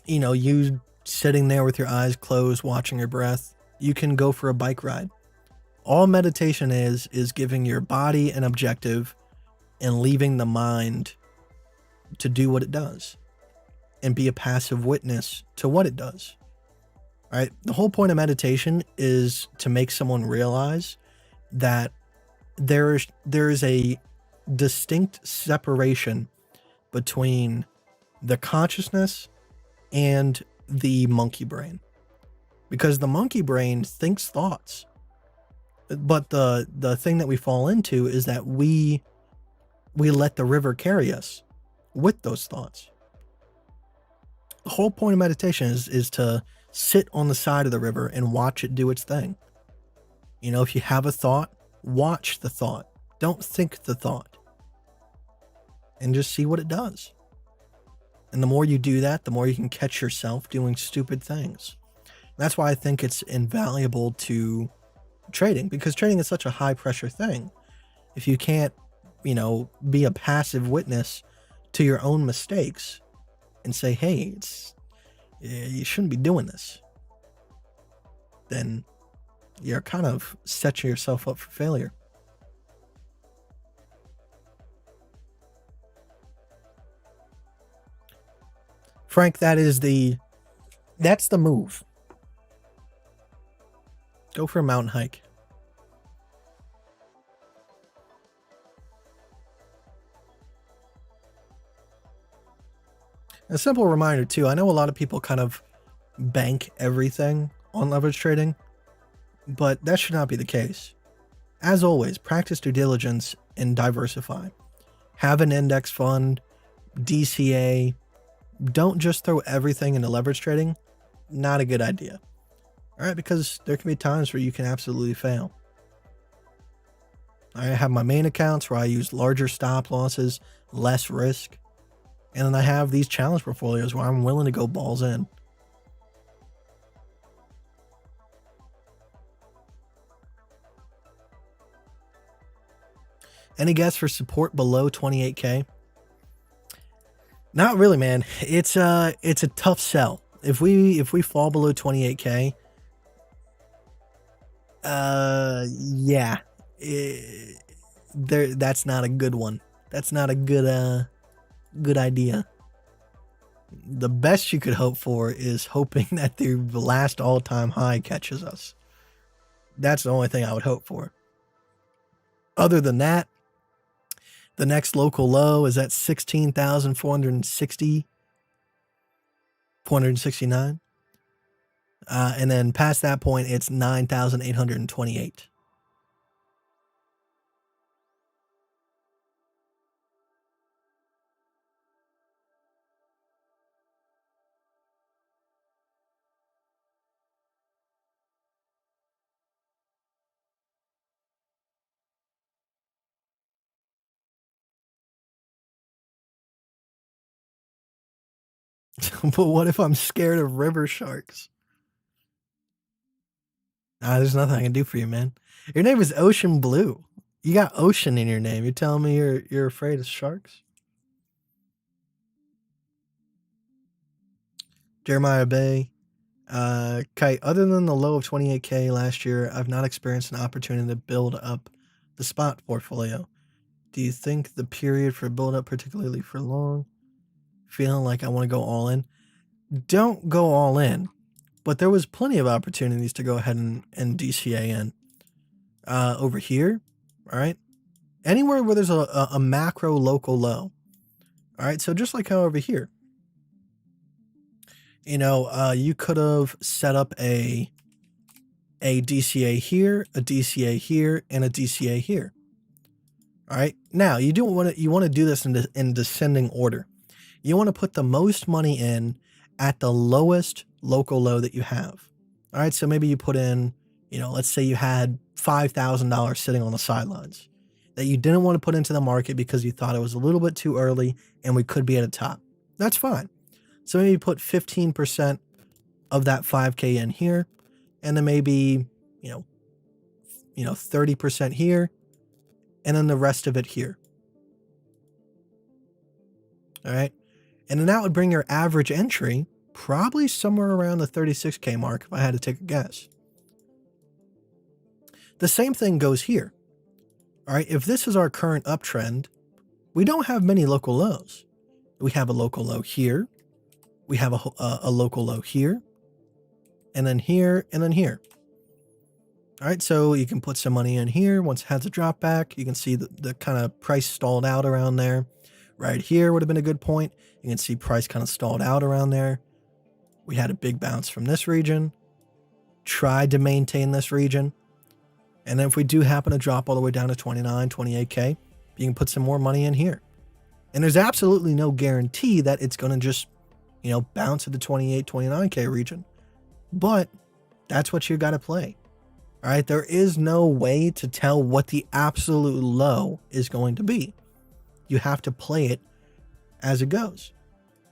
you sitting there with your eyes closed, watching your breath. You can go for a bike ride. All meditation is giving your body an objective and leaving the mind to do what it does and be a passive witness to what it does. Right? The whole point of meditation is to make someone realize that there is a distinct separation between the consciousness and the monkey brain, because the monkey brain thinks thoughts, but the thing that we fall into is that we let the river carry us with those thoughts. The whole point of meditation is to sit on the side of the river and watch it do its thing. You know, if you have a thought, watch the thought. Don't think the thought. And just see what it does. And the more you do that, the more you can catch yourself doing stupid things. That's why I think it's invaluable to trading, because trading is such a high pressure thing. If you can't, you know, be a passive witness to your own mistakes and say, hey, you shouldn't be doing this, then you're kind of setting yourself up for failure. Frank, that's the move. Go for a mountain hike. A simple reminder too, I know a lot of people kind of bank everything on leverage trading, but that should not be the case. As always, practice due diligence and diversify. Have an index fund, DCA. Don't just throw everything into leverage trading. Not a good idea. All right, because there can be times where you can absolutely fail. I have my main accounts where I use larger stop losses, less risk. And then I have these challenge portfolios where I'm willing to go balls in. Any guess for support below 28K? Not really, man. It's a tough sell. If we fall below 28K, yeah, that's not a good one. That's not a good idea. The best you could hope for is hoping that the last all-time high catches us. That's the only thing I would hope for. Other than that, the next local low is at 16,460, 469. And then past that point, it's 9,828. But what if I'm scared of river sharks? There's nothing I can do for you, man. Your name is Ocean Blue. You got ocean in your name. You're telling me you're afraid of sharks? Jeremiah Bay. Kite, other than the low of 28K last year, I've not experienced an opportunity to build up the spot portfolio. Do you think the period for build up, particularly for long, feeling like I want to go all in? Don't go all in, but there was plenty of opportunities to go ahead and DCA in. Over here, all right? Anywhere where there's a macro local low. All right, so just like how over here, you know, you could have set up a DCA here, a DCA here, and a DCA here. All right, now you want to do this in descending order. You want to put the most money in at the lowest local low that you have. All right, so maybe you put in, you know, let's say you had $5,000 sitting on the sidelines that you didn't want to put into the market because you thought it was a little bit too early and we could be at a top. That's fine. So maybe you put 15% of that 5K in here, and then maybe, you know, 30% here, and then the rest of it here. All right. And then that would bring your average entry probably somewhere around the 36K mark if I had to take a guess. The same thing goes here. All right. If this is our current uptrend, we don't have many local lows. We have a local low here. We have a local low here, and then here, and then here. All right, so you can put some money in here. Once it has a drop back, you can see the kind of price stalled out around there. Right here would have been a good point. You can see price kind of stalled out around there. We had a big bounce from this region. Tried to maintain this region. And then if we do happen to drop all the way down to 29, 28K, you can put some more money in here. And there's absolutely no guarantee that it's going to just, you know, bounce at the 28, 29K region. But that's what you got to play. All right, there is no way to tell what the absolute low is going to be. You have to play it as it goes.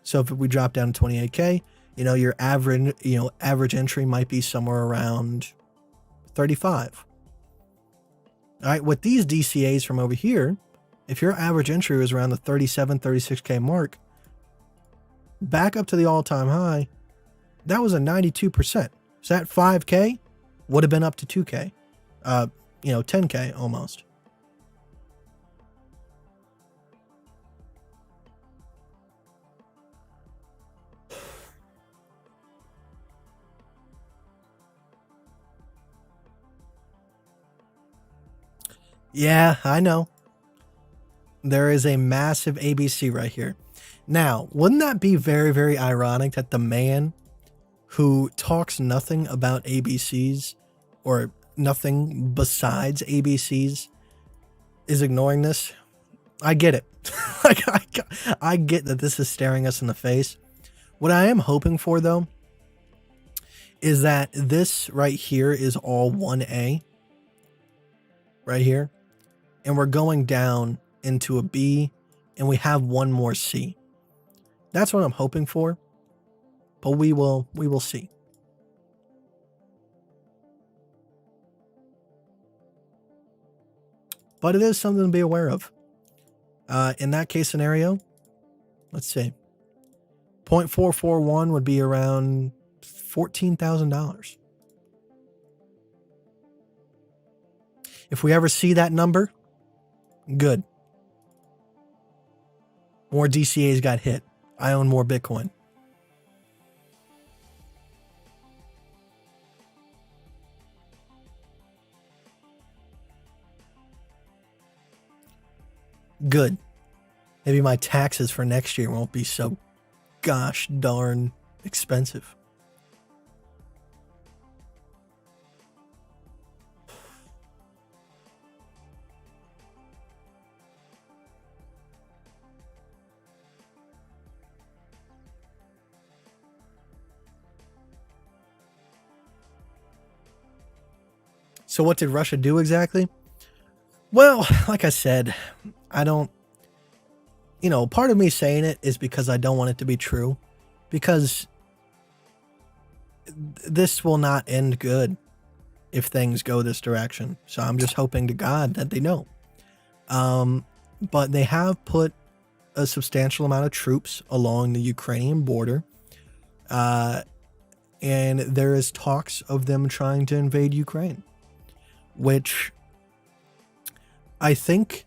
So if we drop down to 28K, your average entry might be somewhere around 35. All right, with these DCAs from over here, if your average entry was around the 37, 36K mark, back up to the all-time high, that was a 92%. So that 5K would have been up to 2K, 10K almost. Yeah, I know. There is a massive ABC right here. Now, wouldn't that be very, very ironic that the man who talks nothing about ABCs or nothing besides ABCs is ignoring this? I get it. Like, I get that this is staring us in the face. What I am hoping for, though, is that this right here is all 1A. Right here. And we're going down into a B, and we have one more C. That's what I'm hoping for. But we will see. But it is something to be aware of. In that case scenario, let's see. 0.441 would be around $14,000. If we ever see that number, good. More DCAs got hit. I own more Bitcoin. Good. Maybe my taxes for next year won't be so gosh darn expensive. So what did Russia do exactly? Well, like I said, I don't, part of me saying it is because I don't want it to be true, because this will not end good if things go this direction. So I'm just hoping to God that they don't. But they have put a substantial amount of troops along the Ukrainian border. And there is talks of them trying to invade Ukraine, which I think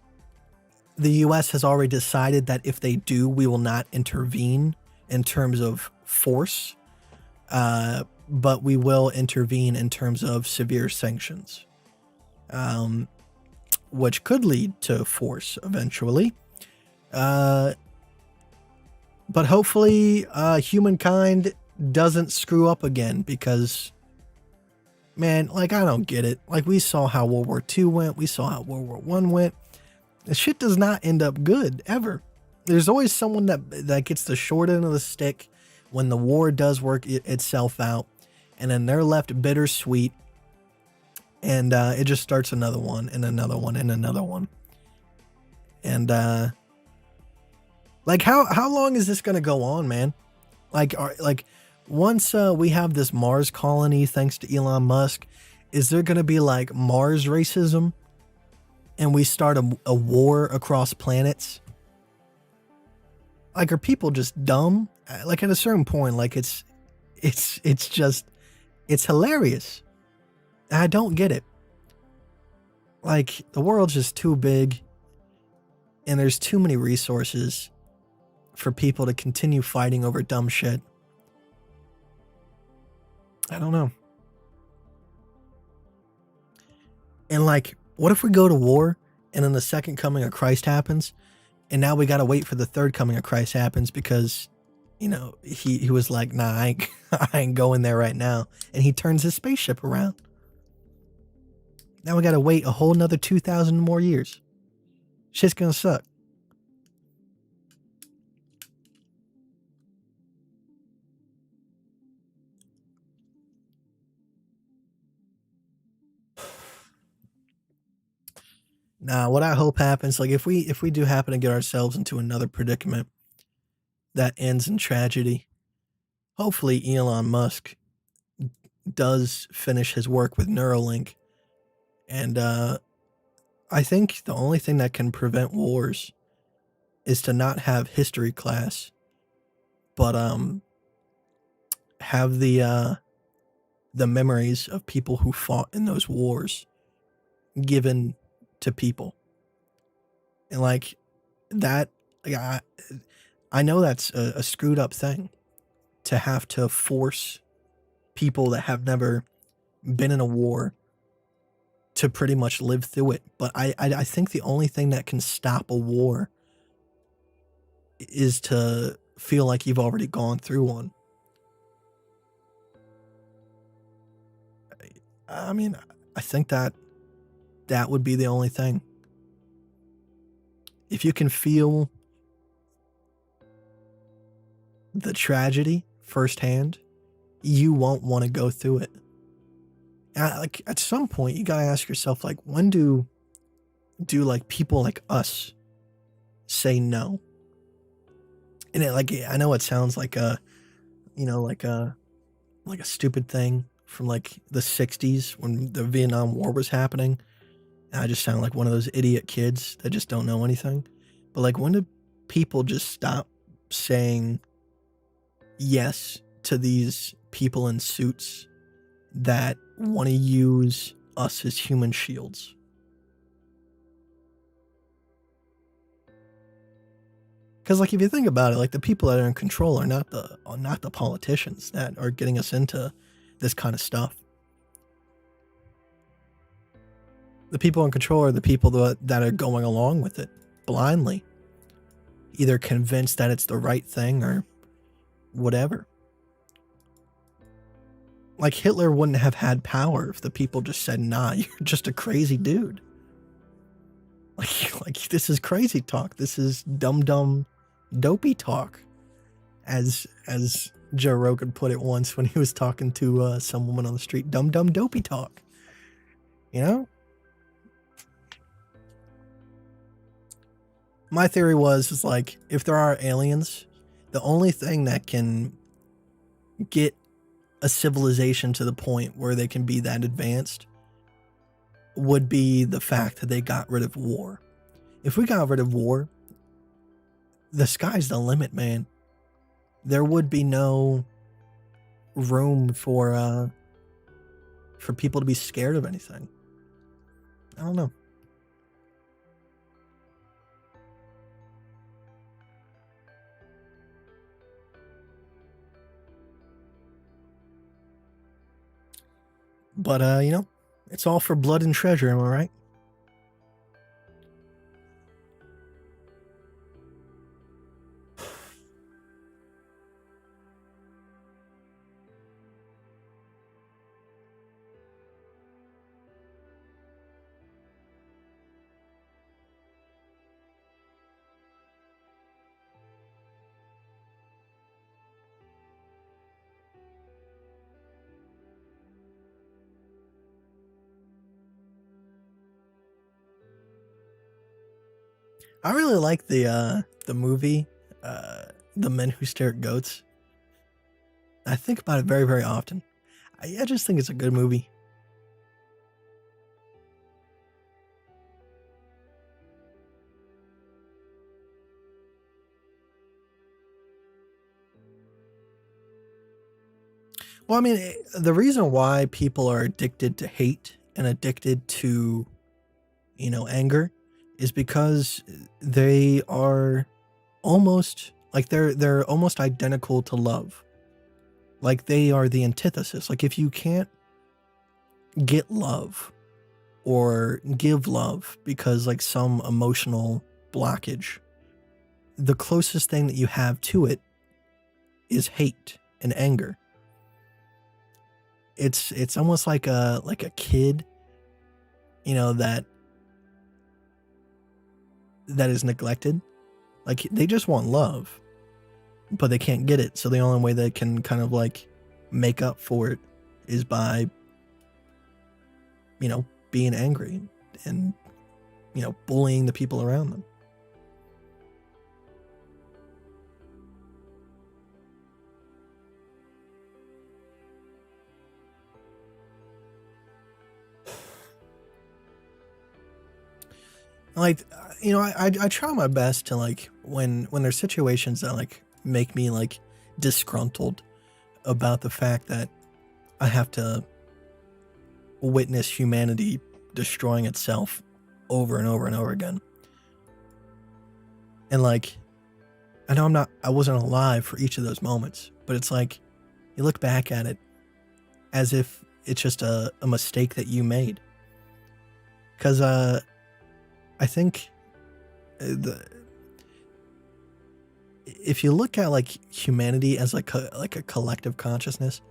the U.S. has already decided that if they do, we will not intervene in terms of force, but we will intervene in terms of severe sanctions, which could lead to force eventually. But hopefully humankind doesn't screw up again, because, man, like, I don't get it. Like, we saw how World War II went. We saw how World War I went. The shit does not end up good, ever. There's always someone that gets the short end of the stick when the war does work itself out, and then they're left bittersweet, and it just starts another one and another one and another one. And like, how long is this gonna go on, man? Like, once we have this Mars colony, thanks to Elon Musk, is there gonna be like Mars racism, and we start a war across planets? Like, are people just dumb? Like, at a certain point, like, it's hilarious. I don't get it. Like, the world's just too big, and there's too many resources for people to continue fighting over dumb shit. I don't know. And like, what if we go to war and then the second coming of Christ happens, and now we got to wait for the third coming of Christ happens because, he was like, nah, I ain't going there right now. And he turns his spaceship around. Now we got to wait a whole nother 2,000 more years. Shit's going to suck. Now, what I hope happens, like if we do happen to get ourselves into another predicament that ends in tragedy, hopefully Elon Musk does finish his work with Neuralink. And I think the only thing that can prevent wars is to not have history class, but have the memories of people who fought in those wars given to people. And like that, like I know that's a screwed up thing to have to force people that have never been in a war to pretty much live through it. But I think the only thing that can stop a war is to feel like you've already gone through one. I mean, I think that would be the only thing. If you can feel the tragedy firsthand, you won't want to go through it. Like at some point, you gotta ask yourself, like, when do like people like us say no? And it, like, I know it sounds like a, like a stupid thing from like the 60s when the Vietnam War was happening. I just sound like one of those idiot kids that just don't know anything. But like, when do people just stop saying yes to these people in suits that want to use us as human shields? Because like, if you think about it, like the people that are in control are not the politicians that are getting us into this kind of stuff. The people in control are the people that are going along with it blindly, either convinced that it's the right thing or whatever. Like Hitler wouldn't have had power if the people just said, nah, you're just a crazy dude. Like this is crazy talk. This is dumb, dopey talk. As Joe Rogan put it once when he was talking to some woman on the street, dumb, dopey talk. You know? My theory is like, if there are aliens, the only thing that can get a civilization to the point where they can be that advanced would be the fact that they got rid of war. If we got rid of war, the sky's the limit, man. There would be no room for people to be scared of anything. I don't know. But, it's all for blood and treasure, am I right? I really like the movie, The Men Who Stare at Goats. I think about it very, very often. I just think it's a good movie. Well, I mean, the reason why people are addicted to hate and addicted to, anger is because they are almost like they're almost identical to love. Like they are the antithesis. Like if you can't get love or give love because like some emotional blockage, the closest thing that you have to it is hate and anger. It's almost like a kid, that is neglected. Like they just want love, but they can't get it. So the only way they can kind of like make up for it is by, being angry and bullying the people around them. Like, I try my best to, like, when there's situations that, like, make me, like, disgruntled about the fact that I have to witness humanity destroying itself over and over and over again. And, like, I know I wasn't alive for each of those moments, but it's like, you look back at it as if it's just a mistake that you made. Because, I think if you look at, like, humanity as like a collective consciousness,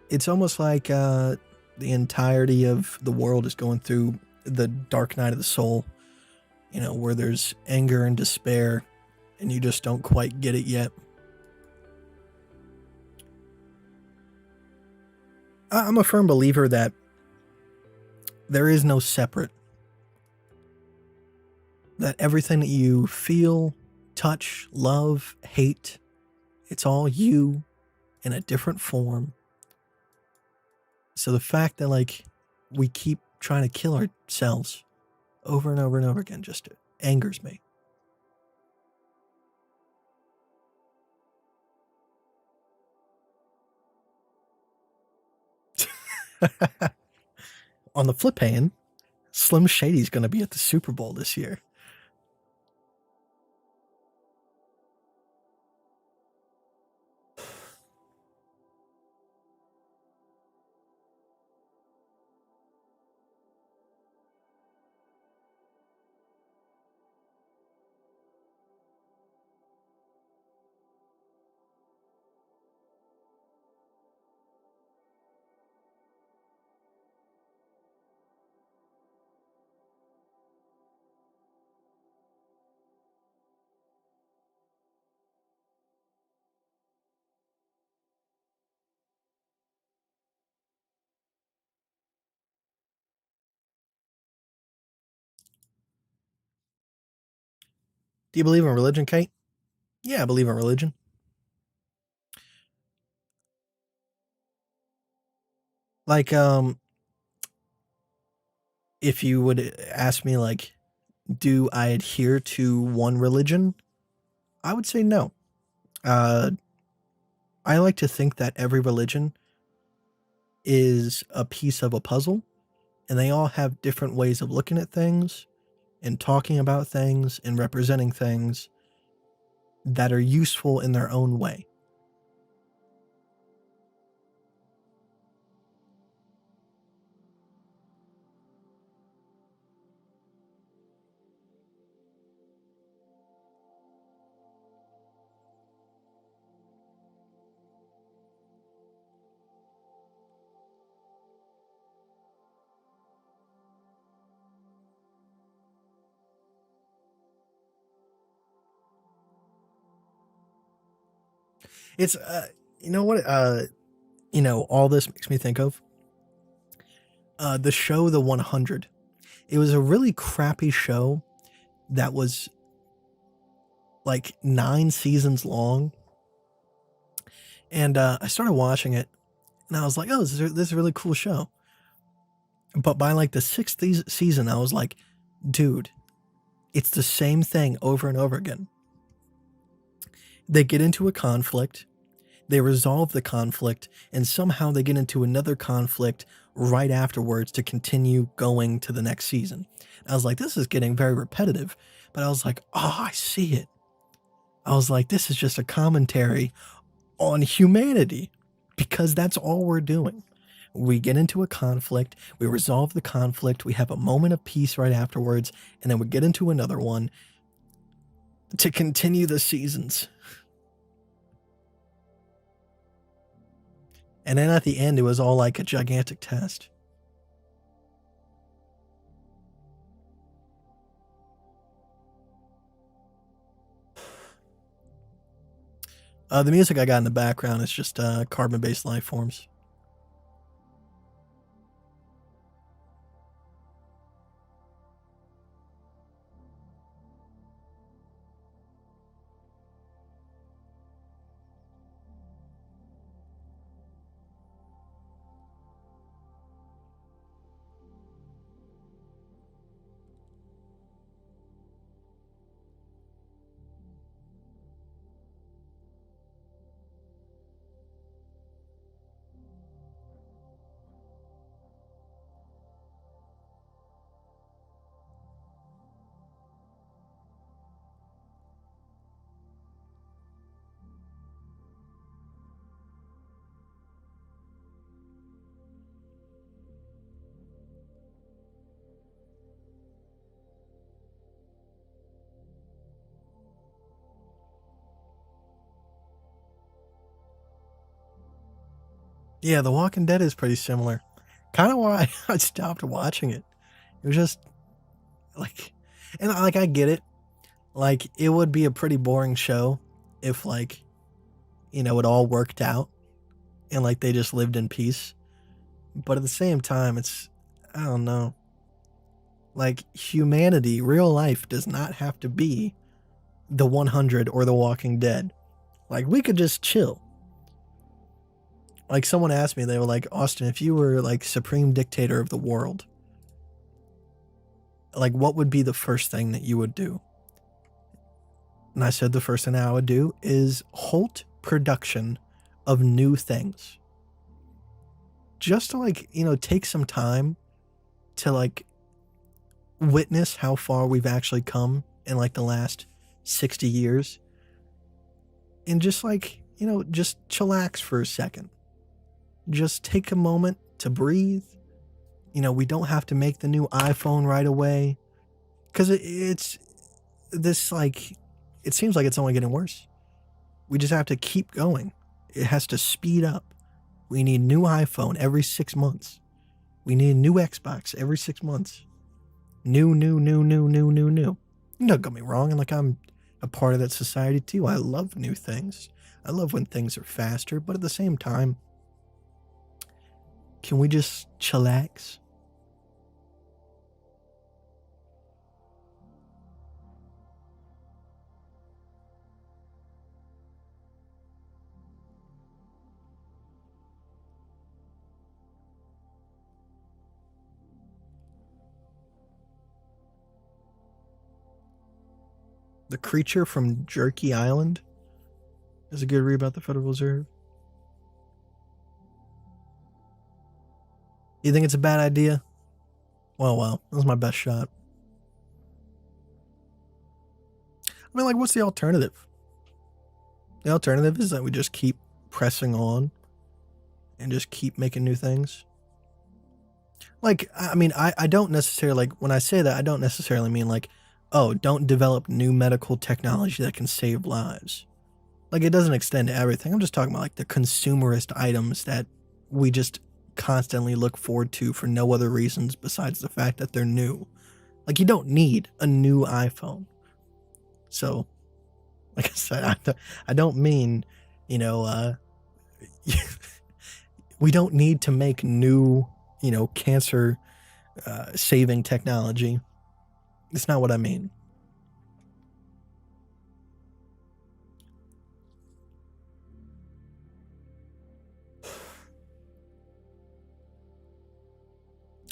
it's almost like the entirety of the world is going through the dark night of the soul, where there's anger and despair, and you just don't quite get it yet. I'm a firm believer that there is no separate. That everything that you feel, touch, love, hate, it's all you in a different form. So the fact that, like, we keep trying to kill ourselves over and over and over again just angers me. On the flip hand, Slim Shady's going to be at the Super Bowl this year. Do you believe in religion, Kate? Yeah, I believe in religion. Like, if you would ask me, like, do I adhere to one religion? I would say no. I like to think that every religion is a piece of a puzzle, and they all have different ways of looking at things and talking about things and representing things that are useful in their own way. It's you know what all this makes me think of the show The 100. It was a really crappy show that was like 9 seasons long, and I started watching it, and I was like, oh, this is a really cool show. But by like the 6th season, I was like, dude, it's the same thing over and over again. They get into a conflict, they resolve the conflict, and somehow they get into another conflict right afterwards to continue going to the next season. I was like, this is getting very repetitive, but I was like, oh, I see it. I was like, this is just a commentary on humanity, because that's all we're doing. We get into a conflict, we resolve the conflict, we have a moment of peace right afterwards, and then we get into another one to continue the seasons. And then at the end, it was all like a gigantic test. The music I got in the background is just carbon-based life forms. Yeah, The Walking Dead is pretty similar. Kind of why I stopped watching it. It was just like, and like I get it. Like it would be a pretty boring show if like, it all worked out and like they just lived in peace. But at the same time, I don't know. Like humanity, real life does not have to be the 100 or The Walking Dead. Like we could just chill. Like someone asked me, they were like, Austin, if you were like supreme dictator of the world, like what would be the first thing that you would do? And I said the first thing I would do is halt production of new things. Just to like, take some time to like witness how far we've actually come in like the last 60 years. And just like, just chillax for a second. Just take a moment to breathe. We don't have to make the new iPhone right away. Because it's this like, it seems like it's only getting worse. We just have to keep going. It has to speed up. We need new iPhone every 6 months. We need a new Xbox every 6 months. New. Don't get me wrong. And like I'm a part of that society too. I love new things. I love when things are faster. But at the same time, can we just chillax? The Creature from Jerky Island is a good read about the Federal Reserve. You think it's a bad idea? Well, that was my best shot. I mean, like, what's the alternative? The alternative is that we just keep pressing on and just keep making new things. Like, I mean, I don't necessarily, like, when I say that, I don't necessarily mean, like, oh, don't develop new medical technology that can save lives. Like, it doesn't extend to everything. I'm just talking about, like, the consumerist items that we just constantly look forward to for no other reasons besides the fact that they're new. Like, you don't need a new iPhone. So, like I said, I don't mean, we don't need to make new, cancer saving technology. It's not what I mean.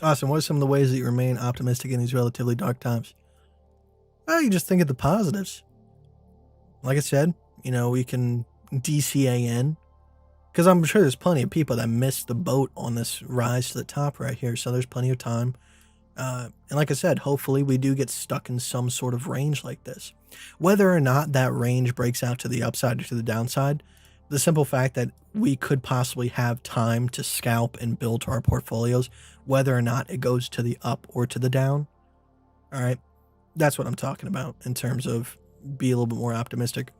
Awesome. What are some of the ways that you remain optimistic in these relatively dark times? You just think of the positives. Like I said, we can DCAN, because I'm sure there's plenty of people that missed the boat on this rise to the top right here. So there's plenty of time. And like I said, hopefully we do get stuck in some sort of range like this. Whether or not that range breaks out to the upside or to the downside, the simple fact that we could possibly have time to scalp and build our portfolios, whether or not it goes to the up or to the down. All right. That's what I'm talking about in terms of be a little bit more optimistic.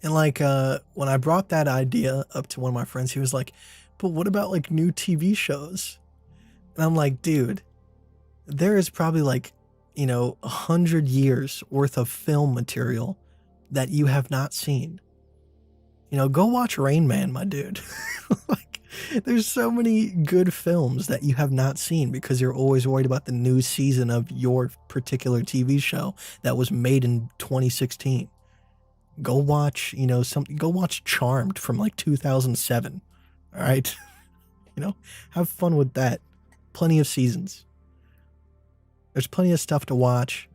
And like when I brought that idea up to one of my friends, he was like, but what about like new TV shows? And I'm like, dude, there is probably like, 100 years worth of film material that you have not seen. Go watch Rain Man, my dude. Like, there's so many good films that you have not seen because you're always worried about the new season of your particular TV show that was made in 2016. Go watch, go watch Charmed from like 2007. All right. Have fun with that. Plenty of seasons. There's plenty of stuff to watch,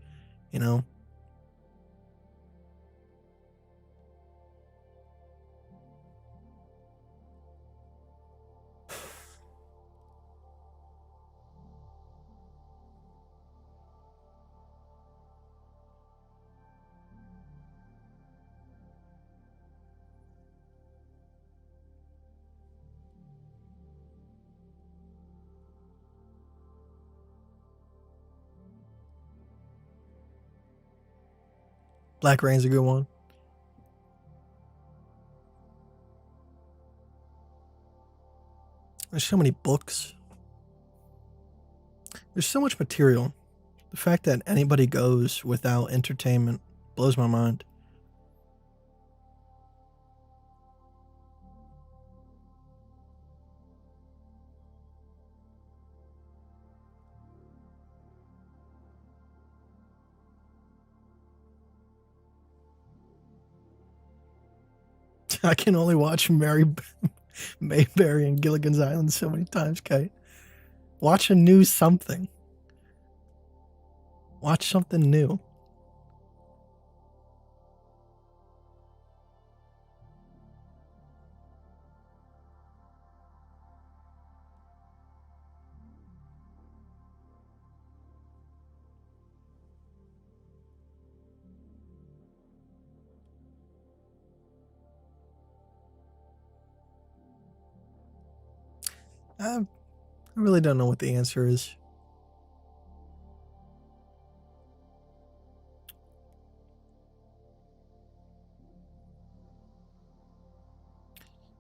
Black Rain's a good one. There's so many books. There's so much material. The fact that anybody goes without entertainment blows my mind. I can only watch Mayberry and Gilligan's Island so many times, Kite. Watch a new something. Watch something new. I really don't know what the answer is.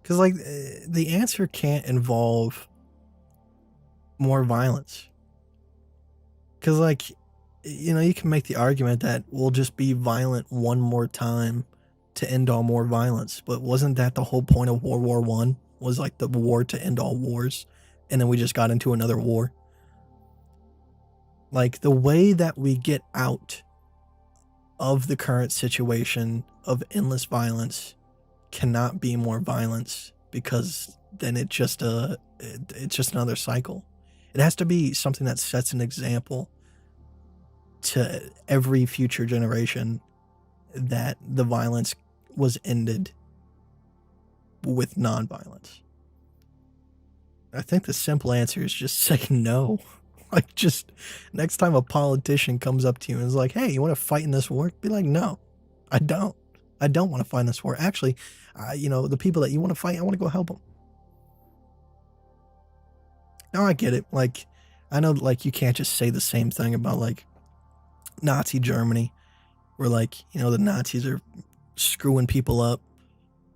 Because, like, the answer can't involve more violence. Because, like, you know, you can make the argument that we'll just be violent one more time to end all more violence. But wasn't that the whole point of World War One? Was like the war to end all wars, and then we just got into another war. Like, the way that we get out of the current situation of endless violence cannot be more violence, because then it's just another cycle. It has to be something that sets an example to every future generation that the violence was ended with non-violence. I think the simple answer is just say no. Like, just next time a politician comes up to you and is like, hey, you want to fight in this war? Be like, no, I don't. I don't want to fight in this war. Actually, you know, the people that you want to fight, I want to go help them. No, I get it. Like, I know, like, you can't just say the same thing about, like, Nazi Germany, where, like, you know, the Nazis are screwing people up,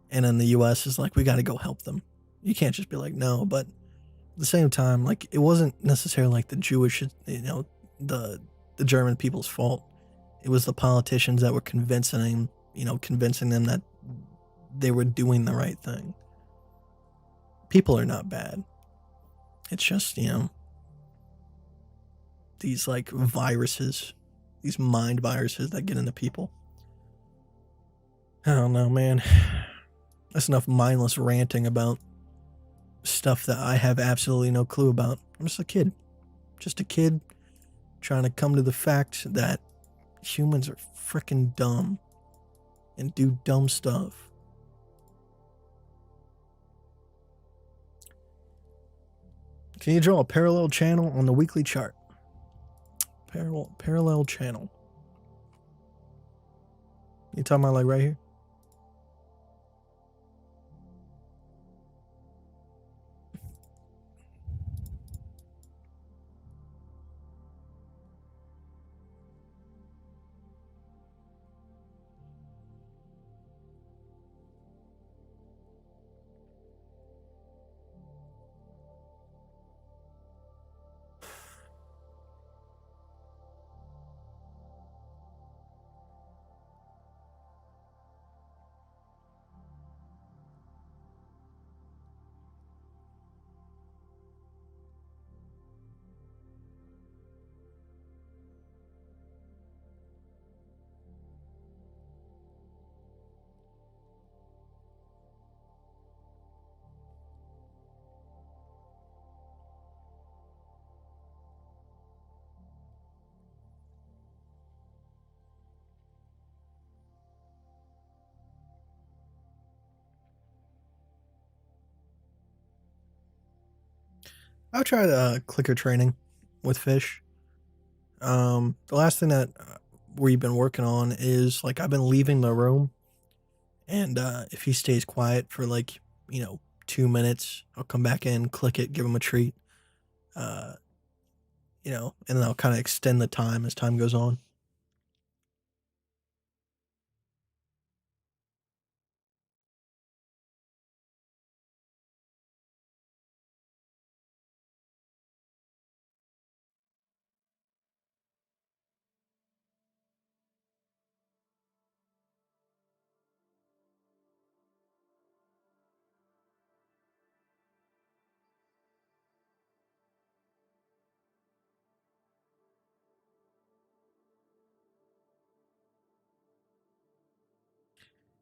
and then the US is like, we got to go help them. You can't just be like, no. But at the same time, like, it wasn't necessarily like the Jewish, you know, the German people's fault. It was the politicians that were convincing them that they were doing the right thing. People are not bad. It's just, you know, these, like, viruses, these mind viruses that get into people. I don't know, man. That's enough mindless ranting about stuff that I have absolutely no clue about. I'm just a kid. Just a kid trying to come to the fact that humans are freaking dumb and do dumb stuff. Can you draw a parallel channel on the weekly chart? Parallel channel. You talking about, like, right here? I've tried clicker training with fish. The last thing that we've been working on is, like, I've been leaving the room, and if he stays quiet for, like, you know, 2 minutes, I'll come back in, click it, give him a treat. You know, and then I'll kind of extend the time as time goes on.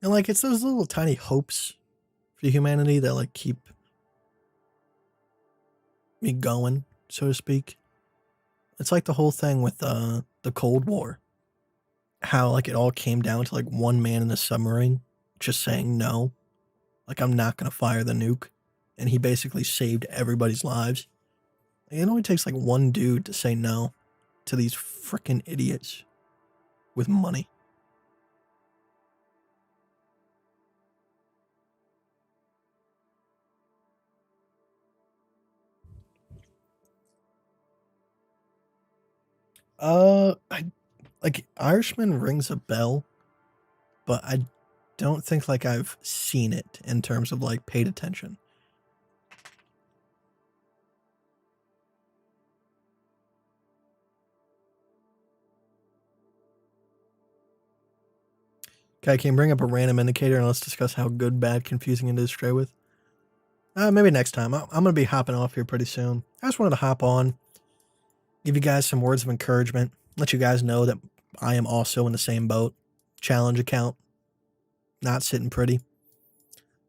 And like it's those little tiny hopes for humanity that like keep me going, so to speak. It's like the whole thing with the Cold War. How like it all came down to like one man in a submarine just saying no. Like I'm not gonna fire the nuke. And he basically saved everybody's lives. It only takes like one dude to say no to these freaking idiots with money. I like Irishman rings a bell, but I don't think like I've seen it in terms of like paid attention. Okay, can you bring up a random indicator and let's discuss how good, bad, confusing it is to trade with? Maybe next time. I'm going to be hopping off here pretty soon. I just wanted to hop on, give you guys some words of encouragement, let you guys know that I am also in the same boat. Challenge account, not sitting pretty.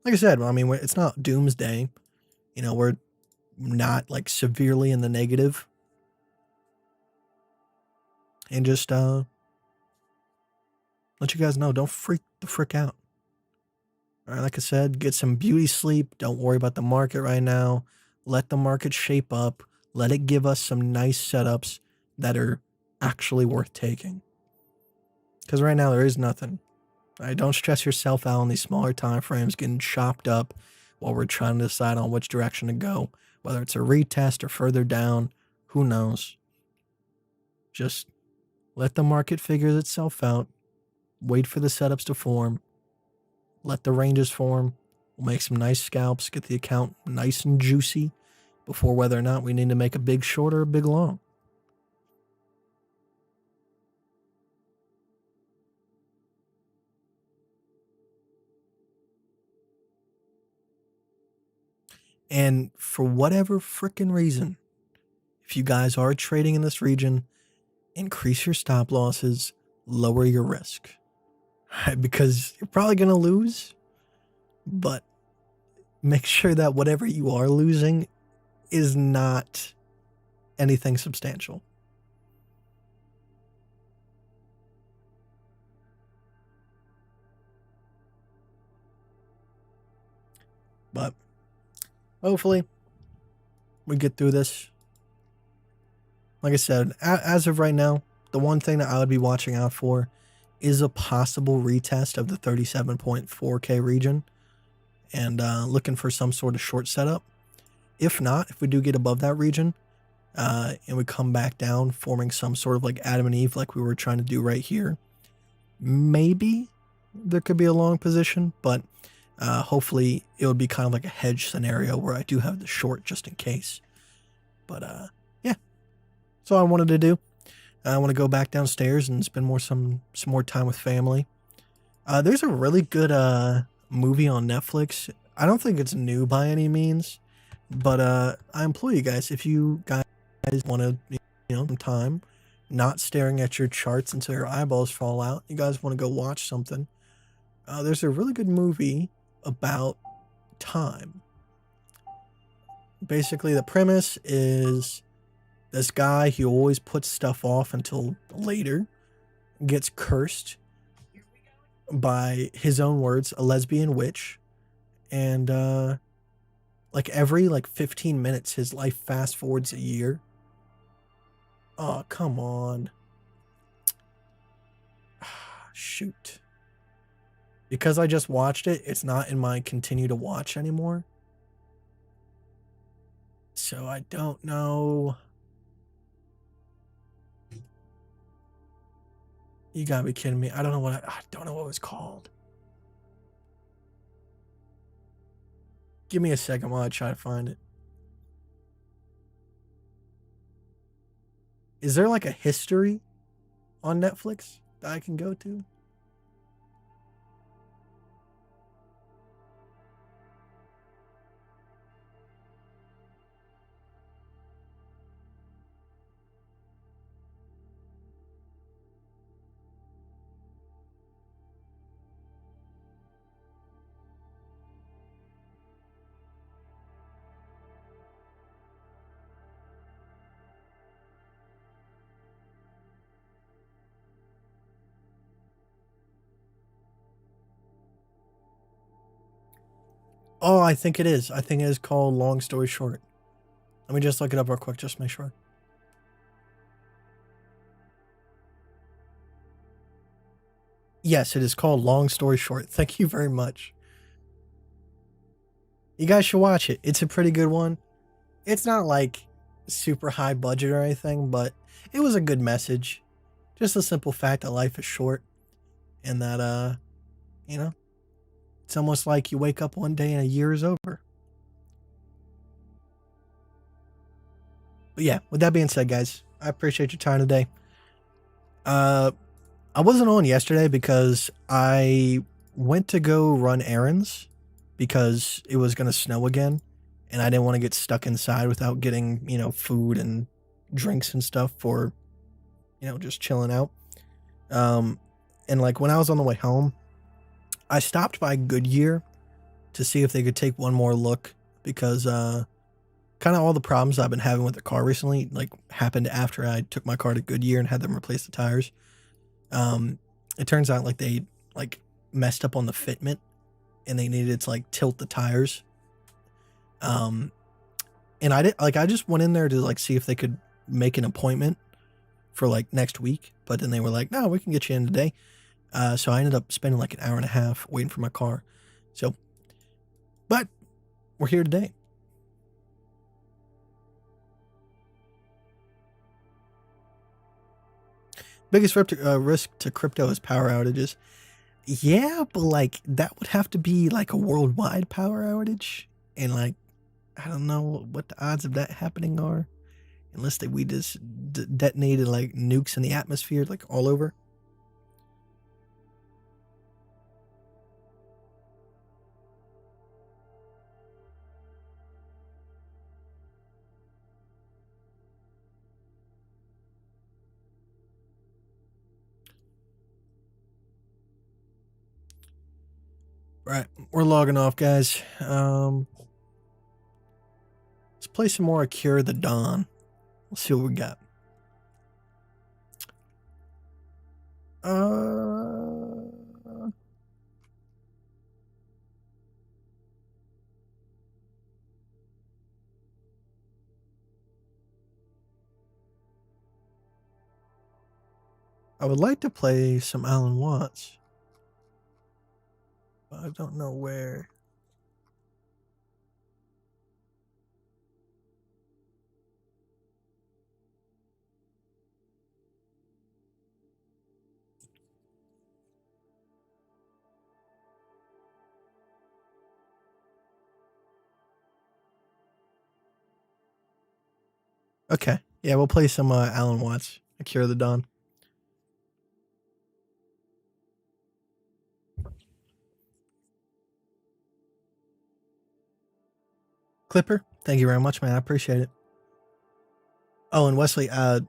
Like I said, I mean, it's not doomsday. You know, we're not like severely in the negative. And just let you guys know, don't freak the frick out. All right, like I said, get some beauty sleep. Don't worry about the market right now. Let the market shape up. Let it give us some nice setups that are actually worth taking. Because right now there is nothing. All right, don't stress yourself out on these smaller time frames getting chopped up while we're trying to decide on which direction to go. Whether it's a retest or further down, who knows? Just let the market figure itself out. Wait for the setups to form. Let the ranges form. We'll make some nice scalps, get the account nice and juicy before whether or not we need to make a big short or a big long. And for whatever freaking reason, if you guys are trading in this region, increase your stop losses, lower your risk. Because you're probably going to lose, but make sure that whatever you are losing is not anything substantial. But hopefully we get through this. Like I said, as of right now, the one thing that I would be watching out for is a possible retest of the 37.4K region and looking for some sort of short setup. If not, if we do get above that region and we come back down, forming some sort of like Adam and Eve like we were trying to do right here, maybe there could be a long position, but hopefully it would be kind of like a hedge scenario where I do have the short just in case. But yeah, that's all I wanted to do. I want to go back downstairs and spend some more time with family. There's a really good movie on Netflix. I don't think it's new by any means, but I implore you guys, if you guys want to, some time, not staring at your charts until your eyeballs fall out, you guys want to go watch something. There's a really good movie about time. Basically, the premise is this guy, he always puts stuff off until later, gets cursed by his own words, a lesbian witch, and like every 15 minutes his life fast forwards a year. Oh, come on. Shoot. Because I just watched it, it's not in my continue to watch anymore. So I don't know. You gotta be kidding me. I don't know what it was called. Give me a second while I try to find it. Is there like a history on Netflix that I can go to? Oh, I think it is. I think it is called Long Story Short. Let me just look it up real quick, just to make sure. Yes, it is called Long Story Short. Thank you very much. You guys should watch it. It's a pretty good one. It's not like super high budget or anything, but it was a good message. Just the simple fact that life is short and that, you know, it's almost like you wake up one day and a year is over. But yeah, with that being said, guys, I appreciate your time today. I wasn't on yesterday because I went to go run errands because it was going to snow again and I didn't want to get stuck inside without getting, food and drinks and stuff for, just chilling out. And like when I was on the way home, I stopped by Goodyear to see if they could take one more look because kind of all the problems I've been having with the car recently like happened after I took my car to Goodyear and had them replace the tires. It turns out like they like messed up on the fitment and they needed to like tilt the tires. And I just went in there to like see if they could make an appointment for like next week, but then they were like, no, we can get you in today. So I ended up spending like an hour and a half waiting for my car. So, but we're here today. Biggest risk to crypto is power outages. Yeah, but like that would have to be like a worldwide power outage. And like, I don't know what the odds of that happening are. Unless we just detonated like nukes in the atmosphere, like all over. Right, we're logging off, guys. Let's play some more Cure the Dawn. Let's see what we got. I would like to play some Alan Watts, but I don't know where. Okay, yeah, we'll play some Alan Watts, Cure the Dawn. Clipper, thank you very much, man. I appreciate it. Oh, and Wesley, I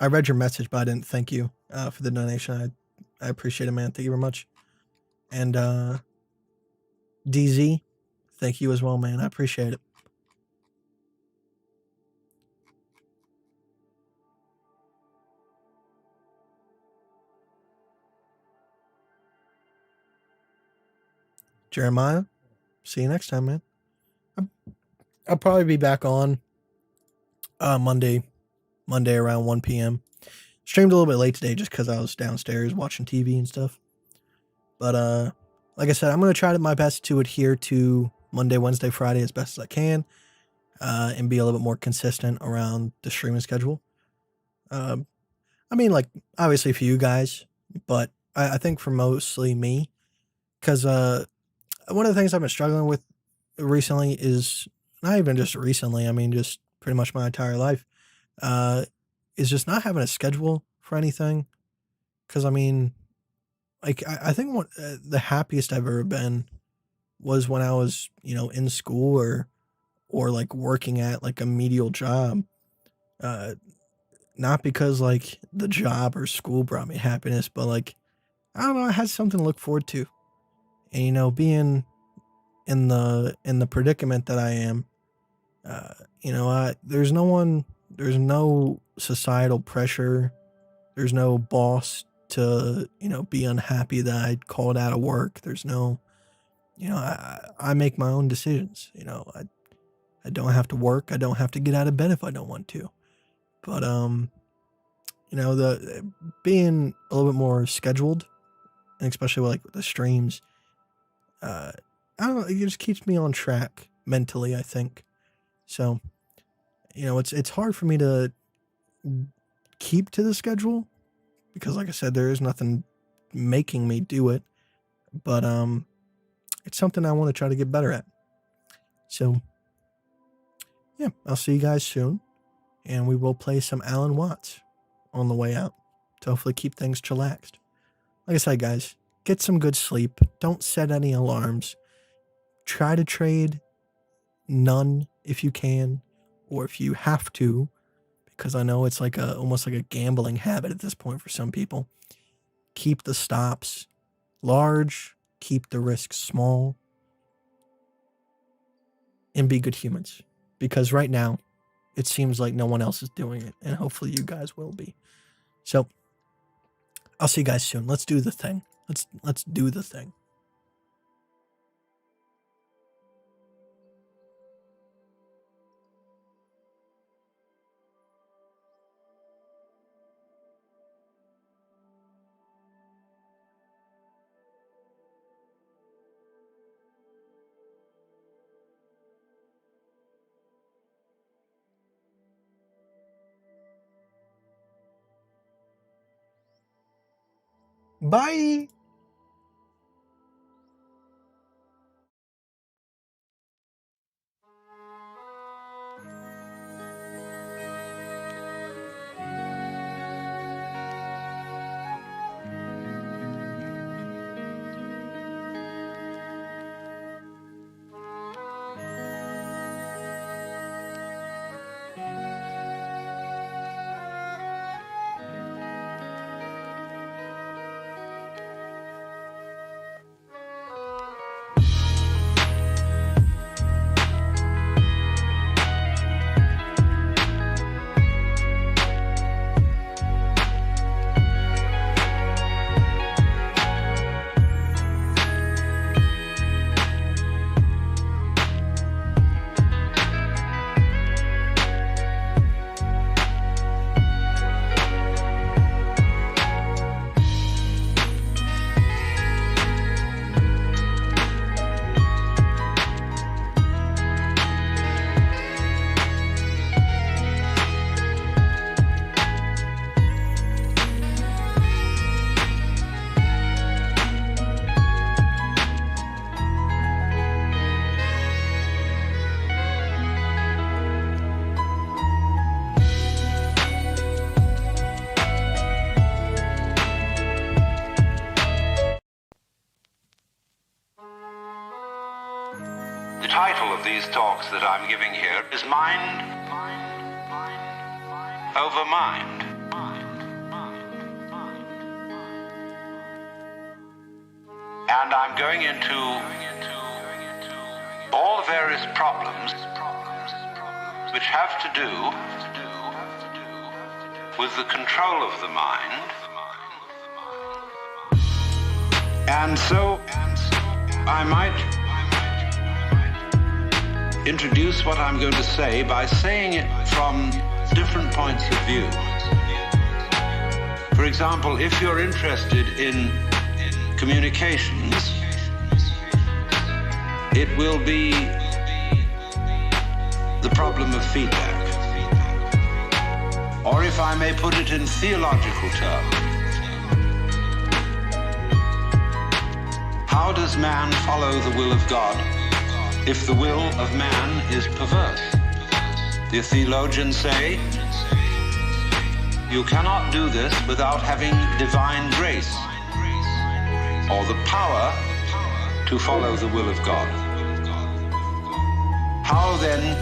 read your message, but I didn't thank you for the donation. I appreciate it, man. Thank you very much. And DZ, thank you as well, man. I appreciate it. Jeremiah, see you next time, man. I'll probably be back on Monday around 1 p.m. Streamed a little bit late today just because I was downstairs watching TV and stuff. But like I said, I'm going to try my best to adhere to Monday, Wednesday, Friday as best as I can and be a little bit more consistent around the streaming schedule. I mean, like, obviously for you guys, but I think for mostly me, because one of the things I've been struggling with recently is not even just recently, I mean, just pretty much my entire life, is just not having a schedule for anything. Because, I mean, like, I think what the happiest I've ever been was when I was, in school or like working at like a medial job. Not because like the job or school brought me happiness, but like, I don't know, I had something to look forward to. And, being in the predicament that I am, there's no societal pressure. There's no boss to, be unhappy that I called out of work. There's no, I make my own decisions. I don't have to work. I don't have to get out of bed if I don't want to. But the being a little bit more scheduled, and especially with the streams, I don't know, it just keeps me on track mentally, I think. So, it's hard for me to keep to the schedule because, like I said, there is nothing making me do it. But it's something I want to try to get better at. So, yeah, I'll see you guys soon, and we will play some Alan Watts on the way out to hopefully keep things chillaxed. Like I said, guys, get some good sleep. Don't set any alarms. Try to trade none if you can, or if you have to, because I know it's almost like a gambling habit at this point for some people. Keep the stops large, keep the risks small, and be good humans. Because right now, it seems like no one else is doing it, and hopefully you guys will be. So, I'll see you guys soon. Let's do the thing. Let's do the thing. Bye. The title of these talks that I'm giving here is Mind Over Mind. And I'm going into all the various problems which have to do with the control of the mind. And so I might introduce what I'm going to say by saying it from different points of view. For example, if you're interested in communications, it will be the problem of feedback. Or if I may put it in theological terms, how does man follow the will of God if the will of man is perverse? The theologians say, you cannot do this without having divine grace, or the power to follow the will of God. How then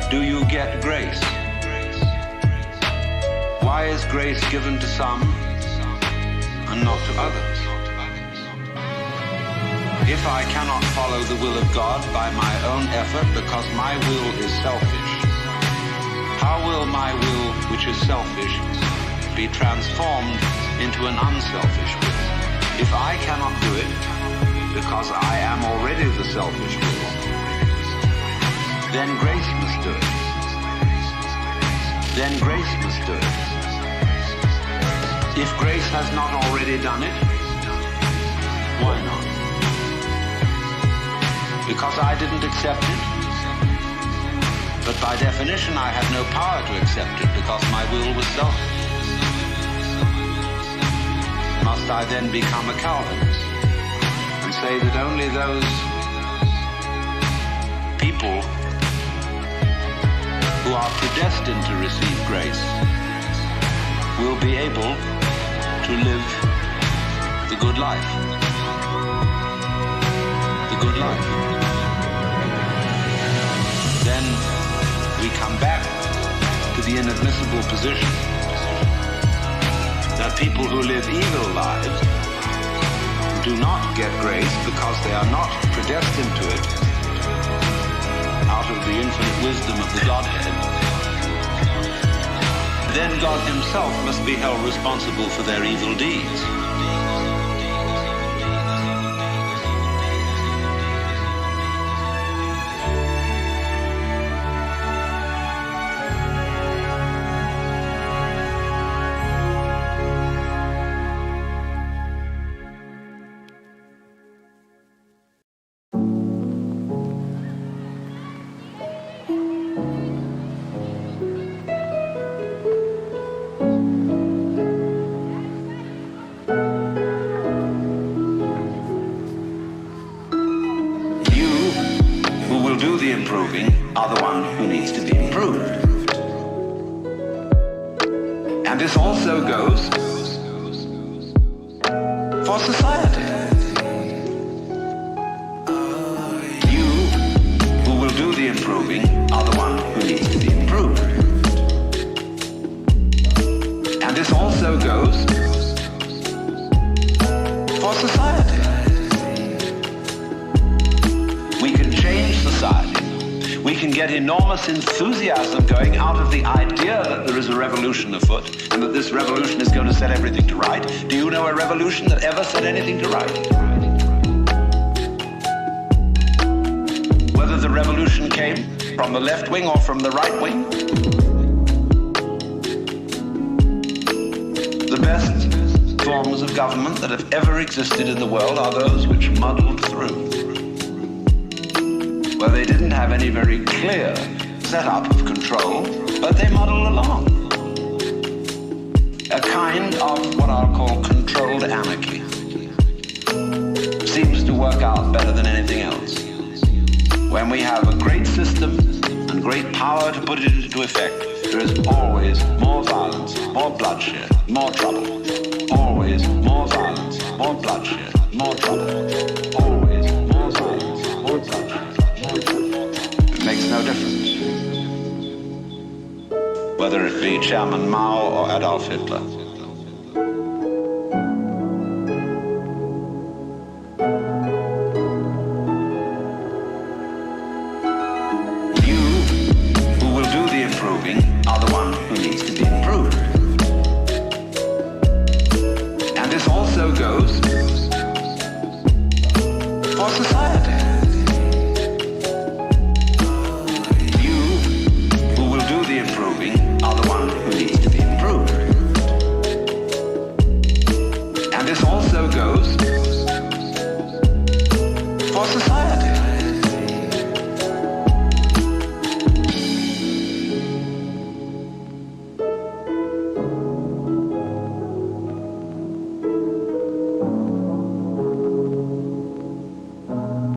do you get grace? Why is grace given to some and not to others? If I cannot follow the will of God by my own effort because my will is selfish, how will my will, which is selfish, be transformed into an unselfish will? If I cannot do it, because I am already the selfish will, then grace must do it. Then grace must do it. If grace has not already done it, why not? Because I didn't accept it. But by definition, I had no power to accept it because my will was selfish. Must I then become a Calvinist and say that only those people who are predestined to receive grace will be able to live the good life? The good life. Then we come back to the inadmissible position that people who live evil lives do not get grace because they are not predestined to it out of the infinite wisdom of the Godhead. Then God himself must be held responsible for their evil deeds. Are the one who needs to be improved. And this also goes for society. You who will do the improving are the one who needs to be improved. And this also goes for society. We can change society. We can get enormous enthusiasm going out of the idea that there is a revolution afoot and that this revolution is going to set everything to right. Do you know a revolution that ever set anything to right? Whether the revolution came from the left wing or from the right wing, the best forms of government that have ever existed in the world are those which muddled through, where they didn't have any very clear setup of control, but they muddled along. A kind of what I'll call controlled anarchy seems to work out better than anything else. When we have a great system and great power to put it into effect, there is always more violence, more bloodshed, more trouble. Always more violence, more bloodshed, more trouble. Always more violence, more bloodshed. It makes no difference whether it be Chairman Mao or Adolf Hitler. You who will do the improving are the one who needs to be improved. And this also goes for society. Are the one who needs to be improved. And this also goes for society.